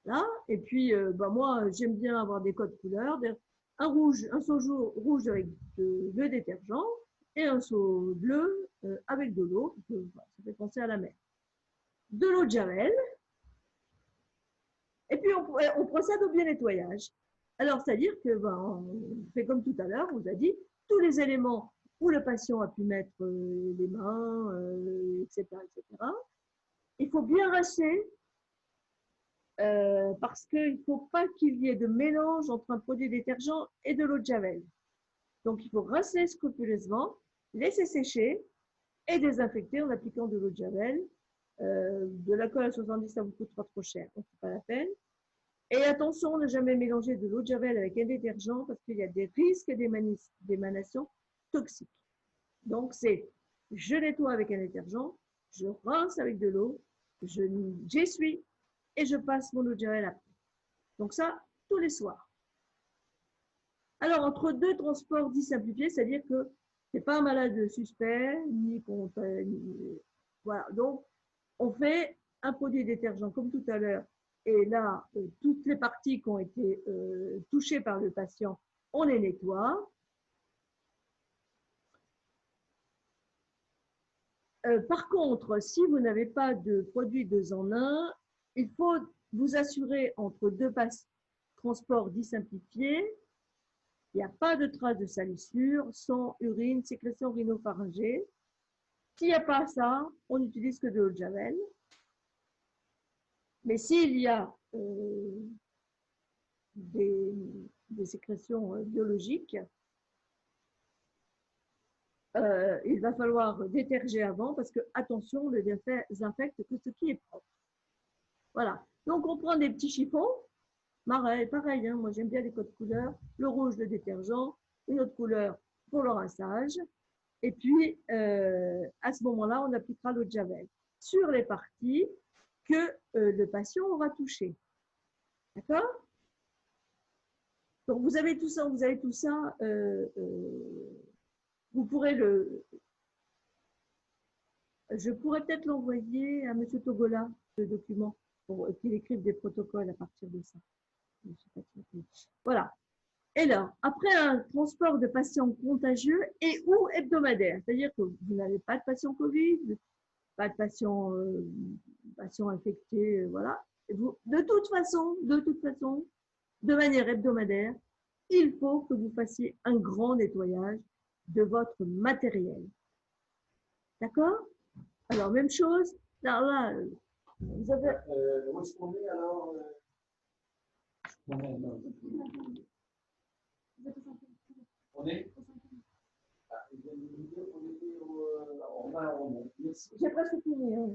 là, et puis bah, moi j'aime bien avoir des codes couleurs, un seau rouge avec le détergent et un seau bleu avec de l'eau, ça fait penser à la mer. De l'eau de Javel, et puis on procède au bien nettoyage. Alors, c'est-à-dire que on fait comme tout à l'heure, on vous a dit, tous les éléments où le patient a pu mettre les mains, etc., etc. Il faut bien rincer parce qu'il ne faut pas qu'il y ait de mélange entre un produit détergent et de l'eau de Javel. Donc, il faut rincer scrupuleusement, laisser sécher et désinfecter en appliquant de l'eau de Javel. De la colle à 70, ça vous coûtera trop cher, donc c'est pas la peine. Et attention, ne jamais mélanger de l'eau de Javel avec un détergent parce qu'il y a des risques d'émanation toxiques. Donc, c'est je nettoie avec un détergent, je rince avec de l'eau, j'essuie et je passe mon eau de Javel après. Donc ça, tous les soirs. Alors, entre 2 transports dits simplifiés, c'est-à-dire que ce n'est pas un malade suspect, ni contre. Voilà. Donc, on fait un produit détergent comme tout à l'heure. Et là, toutes les parties qui ont été touchées par le patient, on les nettoie. Par contre, si vous n'avez pas de produit 2 en 1, il faut vous assurer entre 2 transports dits simplifiés, il n'y a pas de traces de salissure, sang, urine, sécrétion rhinopharyngée. S'il n'y a pas ça, on n'utilise que de l'eau de Javel. Mais s'il y a des sécrétions biologiques, il va falloir déterger avant parce que, attention, on ne désinfecte que ce qui est propre. Voilà. Donc, on prend des petits chiffons. Pareil, hein, moi j'aime bien les codes couleurs. Le rouge, le détergent, une autre couleur pour le rinçage. Et puis, à ce moment-là, on appliquera l'eau de Javel sur les parties que le patient aura touchées. D'accord? Donc, vous avez tout ça, vous pourrez je pourrais peut-être l'envoyer à M. Togola, le document, pour qu'il écrive des protocoles à partir de ça. Voilà. Et là, après un transport de patients contagieux et ou hebdomadaire, c'est-à-dire que vous n'avez pas de patient Covid, pas de patient infecté, voilà. De toute façon, de manière hebdomadaire, il faut que vous fassiez un grand nettoyage de votre matériel. D'accord? Alors, même chose, là vous avez... Où est-ce qu'on est alors On est ils viennent de nous dire qu'on était en bas en rond. J'ai presque fini. Hein.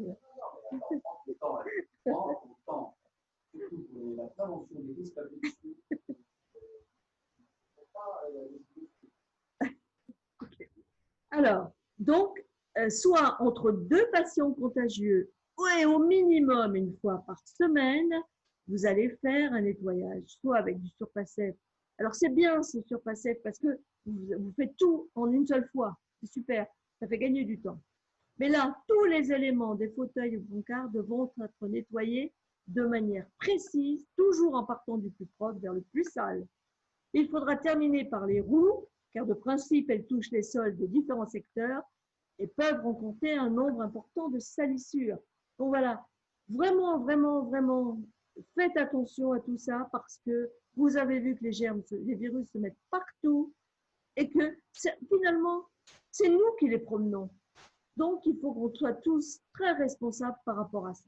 On prend le temps. On prend le temps. Surtout pour la prévention des risques infectieux. Alors, donc, soit entre deux patients contagieux, et au minimum une fois par semaine, vous allez faire un nettoyage, soit avec du surpassef. Alors, c'est bien ce surpassef parce que vous faites tout en une seule fois. C'est super, ça fait gagner du temps. Mais là, tous les éléments des fauteuils ou brancards devront être nettoyés de manière précise, toujours en partant du plus propre vers le plus sale. Il faudra terminer par les roues, car de principe, elles touchent les sols des différents secteurs et peuvent rencontrer un nombre important de salissures. Donc voilà, vraiment, vraiment, vraiment, faites attention à tout ça parce que vous avez vu que les germes, les virus se mettent partout et que finalement, c'est nous qui les promenons. Donc, il faut qu'on soit tous très responsables par rapport à ça.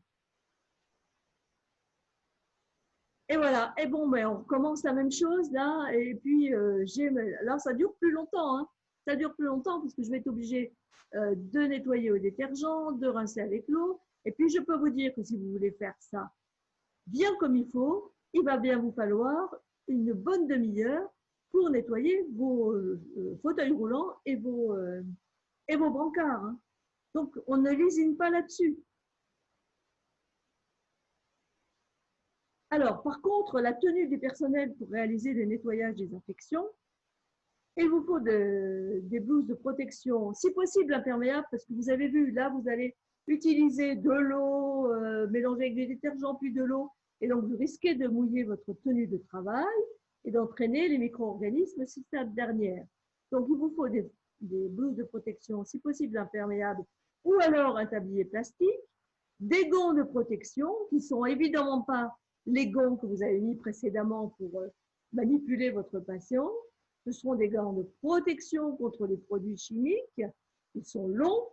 Et voilà, et bon, ben, on recommence la même chose là, et puis là, ça dure plus longtemps, hein. Ça dure plus longtemps parce que je vais être obligée de nettoyer au détergent, de rincer avec l'eau, et puis je peux vous dire que si vous voulez faire ça bien comme il faut, il va bien vous falloir une bonne demi-heure pour nettoyer vos fauteuils roulants et vos brancards. Hein. Donc, on ne lésine pas là-dessus. Alors, par contre, la tenue du personnel pour réaliser le nettoyage des infections, il vous faut des blouses de protection, si possible imperméables, parce que vous avez vu, là, vous allez utiliser de l'eau mélangée avec des détergents, puis de l'eau, et donc vous risquez de mouiller votre tenue de travail et d'entraîner les micro-organismes sur cette dernière. Donc, il vous faut des blouses de protection, si possible imperméables, ou alors un tablier plastique, des gants de protection, qui sont évidemment pas les gants que vous avez mis précédemment pour manipuler votre patient. Ce seront des gants de protection contre les produits chimiques. Ils sont longs,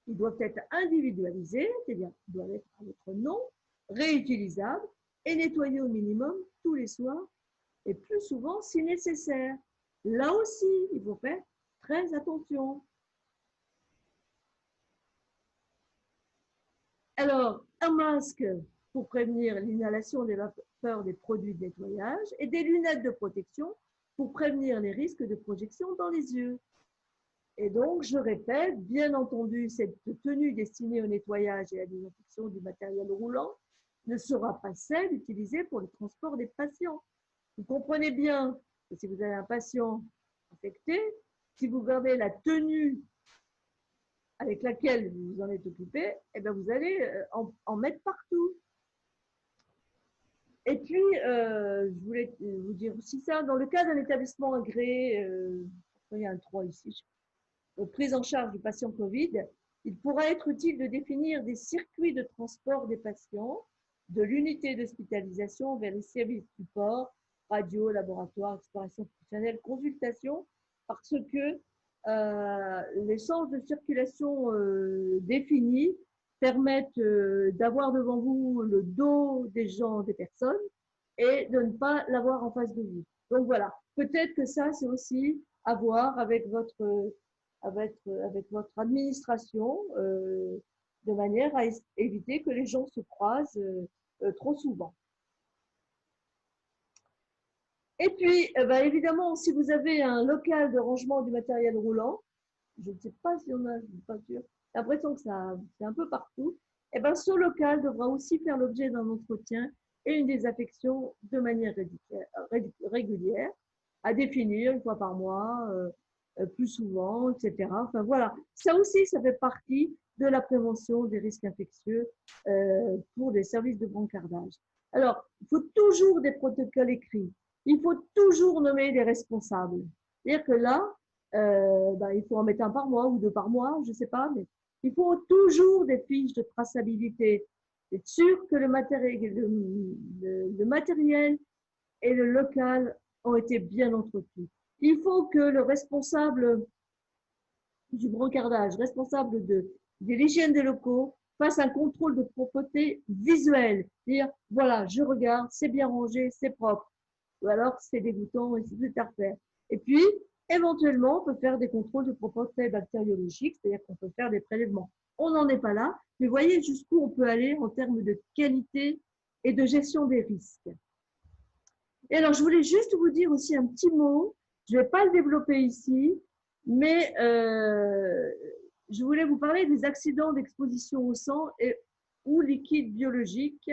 ils doivent être individualisés, c'est-à-dire ils doivent être à votre nom, réutilisables et nettoyés au minimum tous les soirs et plus souvent si nécessaire. Là aussi, il faut faire très attention. Alors, un masque pour prévenir l'inhalation des vapeurs des produits de nettoyage et des lunettes de protection pour prévenir les risques de projection dans les yeux. Et donc, je répète, bien entendu, cette tenue destinée au nettoyage et à la désinfection du matériel roulant ne sera pas celle utilisée pour le transport des patients. Vous comprenez bien que si vous avez un patient infecté, si vous gardez la tenue avec laquelle vous vous en êtes occupé, eh bien vous allez en mettre partout. Et puis, je voulais vous dire aussi ça, dans le cas d'un établissement agréé, il y a un 3 ici, prise en charge du patient Covid, il pourra être utile de définir des circuits de transport des patients de l'unité d'hospitalisation vers les services support, radio, laboratoire, exploration professionnelle, consultation, parce que les sens de circulation définis permettent d'avoir devant vous le dos des gens, des personnes, et de ne pas l'avoir en face de vous. Donc voilà, peut-être que ça, c'est aussi à voir avec votre administration, de manière à éviter que les gens se croisent trop souvent. Et puis, évidemment, si vous avez un local de rangement du matériel roulant, je ne sais pas si on a, je ne suis pas sûre, j'ai l'impression que c'est un peu partout, et ce local devra aussi faire l'objet d'un entretien et une désinfection de manière régulière, à définir une fois par mois, plus souvent, etc. Enfin voilà, ça aussi, ça fait partie de la prévention des risques infectieux pour les services de brancardage. Alors, il faut toujours des protocoles écrits. Il faut toujours nommer les responsables. C'est-à-dire que là, il faut en mettre un par mois ou deux par mois, je ne sais pas, mais il faut toujours des fiches de traçabilité. Être sûr que le matériel et le local ont été bien entretenus. Il faut que le responsable du brancardage, responsable de l'hygiène des locaux, fasse un contrôle de propreté visuelle. Dire, voilà, je regarde, c'est bien rangé, c'est propre. Ou alors, c'est dégoûtant et c'est tout à refaire. Et puis, éventuellement, on peut faire des contrôles de propreté bactériologique, c'est-à-dire qu'on peut faire des prélèvements. On n'en est pas là, mais voyez jusqu'où on peut aller en termes de qualité et de gestion des risques. Et alors, je voulais juste vous dire aussi un petit mot, je ne vais pas le développer ici, mais je voulais vous parler des accidents d'exposition au sang et ou liquide biologique.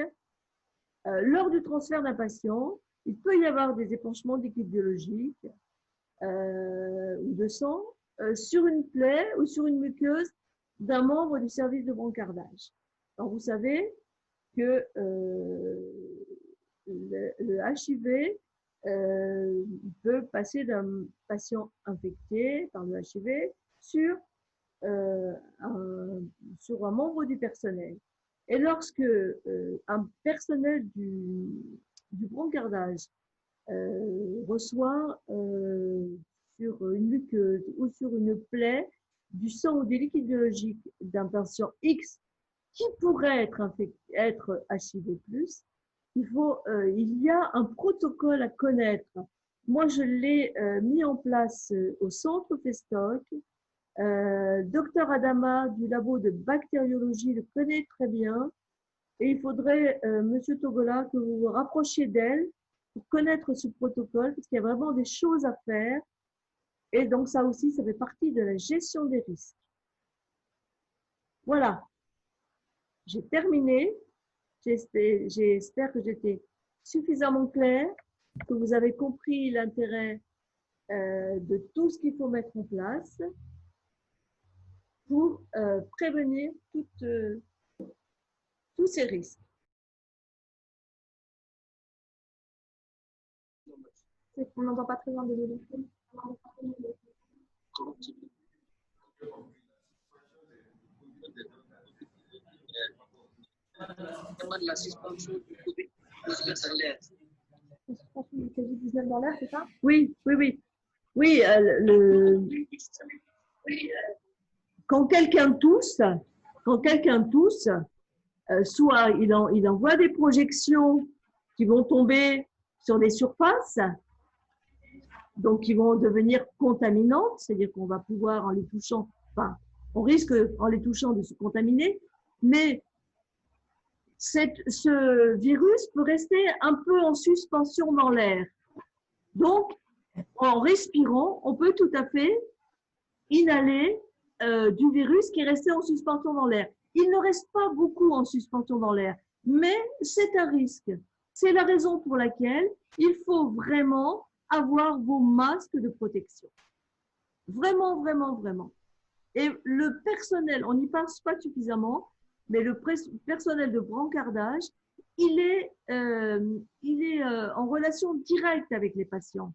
Lors du transfert d'un patient, il peut y avoir des épanchements de liquide biologique ou de sang sur une plaie ou sur une muqueuse d'un membre du service de brancardage. Alors, vous savez que le HIV peut passer d'un patient infecté par le HIV sur un membre du personnel. Et lorsque un personnel du brancardage reçoit sur une muqueuse ou sur une plaie du sang ou des liquides biologiques d'un patient X qui pourrait être HIV+, il y a un protocole à connaître. Moi, je l'ai mis en place au centre Festoc. Docteur Adama du labo de bactériologie le connaît très bien. Et il faudrait, Monsieur Togola, que vous vous rapprochiez d'elle pour connaître ce protocole, parce qu'il y a vraiment des choses à faire. Et donc, ça aussi, ça fait partie de la gestion des risques. Voilà. J'ai terminé. J'espère que j'étais suffisamment claire, que vous avez compris l'intérêt de tout ce qu'il faut mettre en place pour prévenir tous ces risques. On n'entend pas très bien de l'audio. La suspension du Covid-19 dans l'air. La suspension du Covid-19 dans l'air, c'est ça? Oui, oui, oui. Oui, quand quelqu'un tousse, soit il envoie des projections qui vont tomber sur des surfaces, donc qui vont devenir contaminantes, c'est-à-dire qu'on va pouvoir, en les touchant, enfin, on risque en les touchant de se contaminer, mais ce virus peut rester un peu en suspension dans l'air. Donc, en respirant, on peut tout à fait inhaler du virus qui est resté en suspension dans l'air. Il ne reste pas beaucoup en suspension dans l'air, mais c'est un risque. C'est la raison pour laquelle il faut vraiment avoir vos masques de protection. Vraiment, vraiment, vraiment. Et le personnel, on n'y pense pas suffisamment, mais le personnel de brancardage, il est en relation directe avec les patients.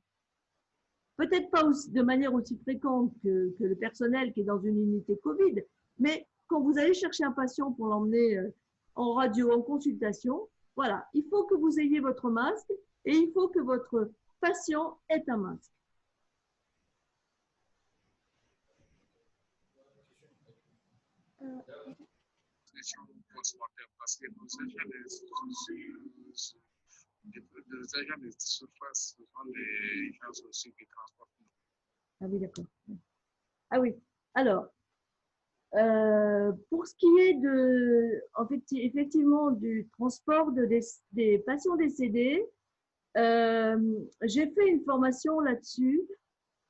Peut-être pas aussi, de manière aussi fréquente que le personnel qui est dans une unité Covid, mais quand vous allez chercher un patient pour l'emmener en radio, en consultation, voilà, il faut que vous ayez votre masque et il faut que votre patient ait un masque. Parce que nos agents de surface sont les gens aussi qui transportent. Ah oui, d'accord. Ah oui. Alors, pour ce qui est effectivement du transport des patients décédés, j'ai fait une formation là-dessus.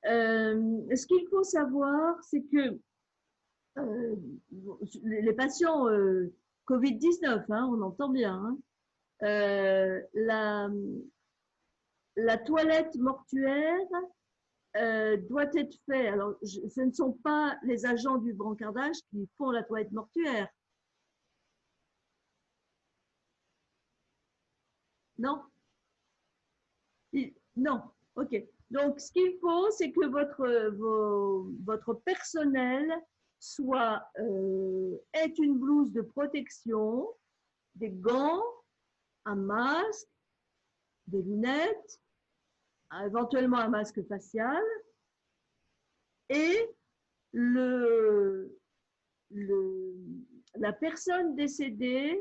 Ce qu'il faut savoir, c'est que les patients Covid-19, hein, on entend bien, hein, la toilette mortuaire doit être faite. Alors, ce ne sont pas les agents du brancardage qui font la toilette mortuaire. Non? Non. OK. Donc, ce qu'il faut, c'est que votre personnel ait une blouse de protection, des gants, un masque, des lunettes, éventuellement un masque facial, et la personne décédée,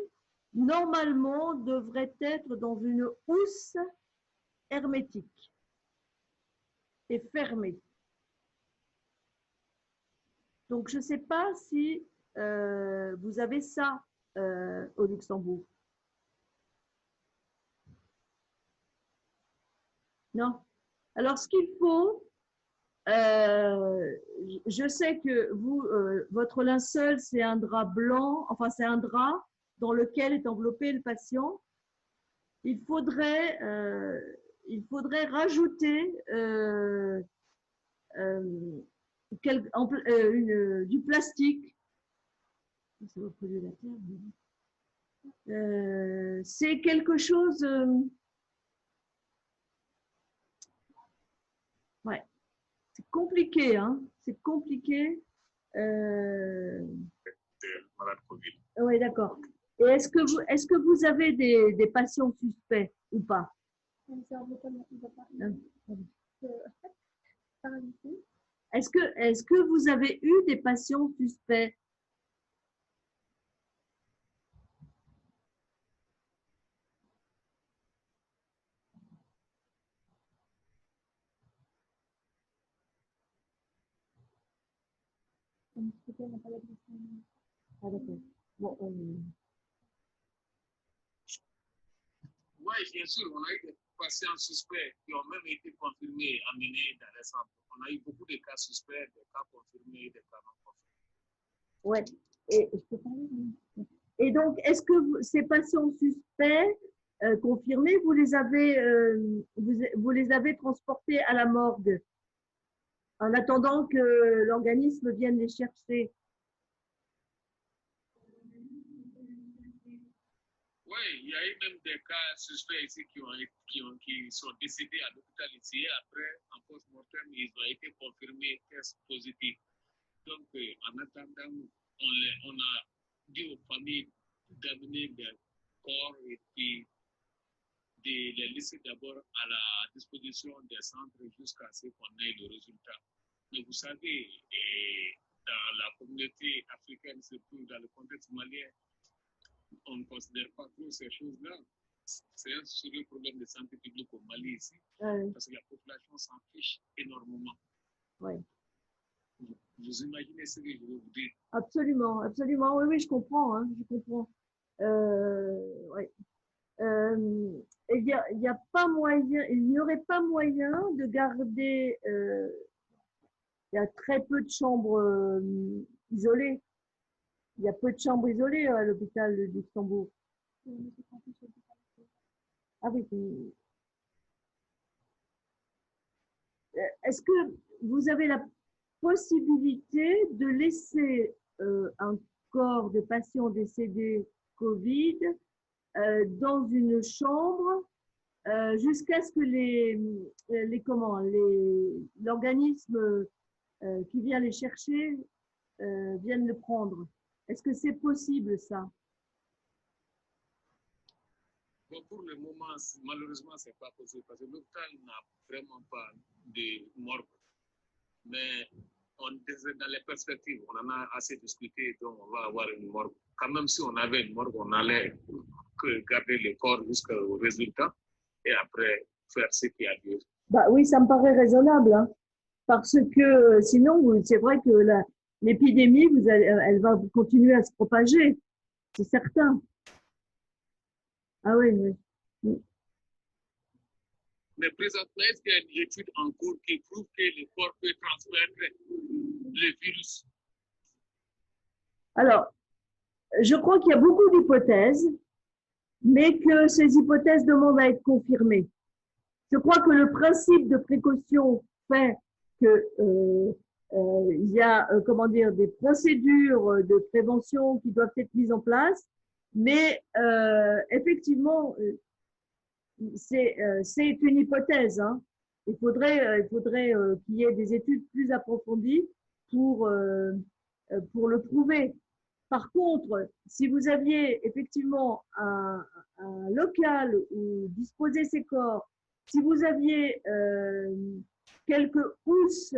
normalement, devrait être dans une housse hermétique. est fermé. Donc, je ne sais pas si vous avez ça au Luxembourg. Non? Alors, ce qu'il faut, je sais que vous, votre linceul, c'est un drap blanc, enfin, c'est un drap dans lequel est enveloppé le patient. Il faudrait rajouter du plastique. C'est quelque chose. Ouais, c'est compliqué, hein. C'est compliqué. Malade Covid. Oui, d'accord. Et est-ce que vous avez des patients suspects ou pas? Est-ce que vous avez eu des patients suspects? Ah, d'accord. Bon, Oui, bien sûr, on a eu des patients suspects qui ont même été confirmés, amenés dans les centres. On a eu beaucoup de cas suspects, des cas confirmés, des cas non confirmés. ouais. Et donc, est-ce que ces patients suspects confirmés, vous les avez transportés à la morgue en attendant que l'organisme vienne les chercher? Oui, il y a eu même des cas suspects ici qui sont décédés à l'hôpital ici. Et après, en post-mortem, ils ont été confirmés test positifs. Donc, en attendant, on a dit aux familles d'amener des corps et puis de les laisser d'abord à la disposition des centres jusqu'à ce qu'on ait le résultat. Mais vous savez, dans la communauté africaine, surtout dans le contexte malien, on ne considère pas trop ces choses-là. C'est un sérieux problème de santé publique au Mali ici, parce que la population s'en fiche énormément. Ouais. Vous imaginez ce que je veux vous dire? Absolument, absolument. Oui, oui, je comprends. Hein, je comprends. Ouais. Il y a pas moyen, il n'y aurait pas moyen de garder. Il y a très peu de chambres isolées. Il y a peu de chambres isolées à l'hôpital de Luxembourg. Ah oui. Est-ce que vous avez la possibilité de laisser un corps de patient décédé Covid dans une chambre jusqu'à ce que l'organisme qui vient les chercher vienne le prendre? Est-ce que c'est possible ça? Bon, pour le moment, malheureusement, ce n'est pas possible parce que l'hôpital n'a vraiment pas de morgue. Mais dans les perspectives, on en a assez discuté, donc on va avoir une morgue. Quand même, si on avait une morgue, on allait garder le corps jusqu'au résultat et après faire ce qui a lieu. Bah oui, ça me paraît raisonnable, hein, parce que sinon, c'est vrai que l'épidémie, elle va continuer à se propager, c'est certain. Ah oui, oui. Mais présentement, est-ce qu'il y a une étude en cours qui prouve que le corps peut transmettre le virus? Alors, je crois qu'il y a beaucoup d'hypothèses, mais que ces hypothèses demandent à être confirmées. Je crois que le principe de précaution fait que il y a comment dire, des procédures de prévention qui doivent être mises en place, mais effectivement, c'est une hypothèse. Hein. Il faudrait qu'il y ait des études plus approfondies pour le prouver. Par contre, si vous aviez effectivement un local où disposer ces corps, si vous aviez quelques housses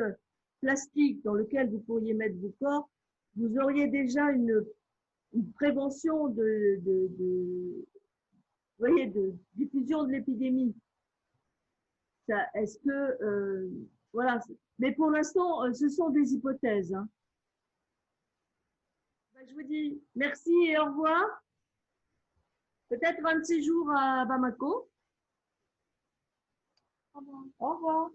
plastiques dans lesquelles vous pourriez mettre vos corps, vous auriez déjà une prévention vous voyez, de diffusion de l'épidémie. Est-ce que Voilà. Mais pour l'instant, ce sont des hypothèses. Hein. Ben, je vous dis merci et au revoir. Peut-être 26 jours à Bamako. Au revoir. Au revoir.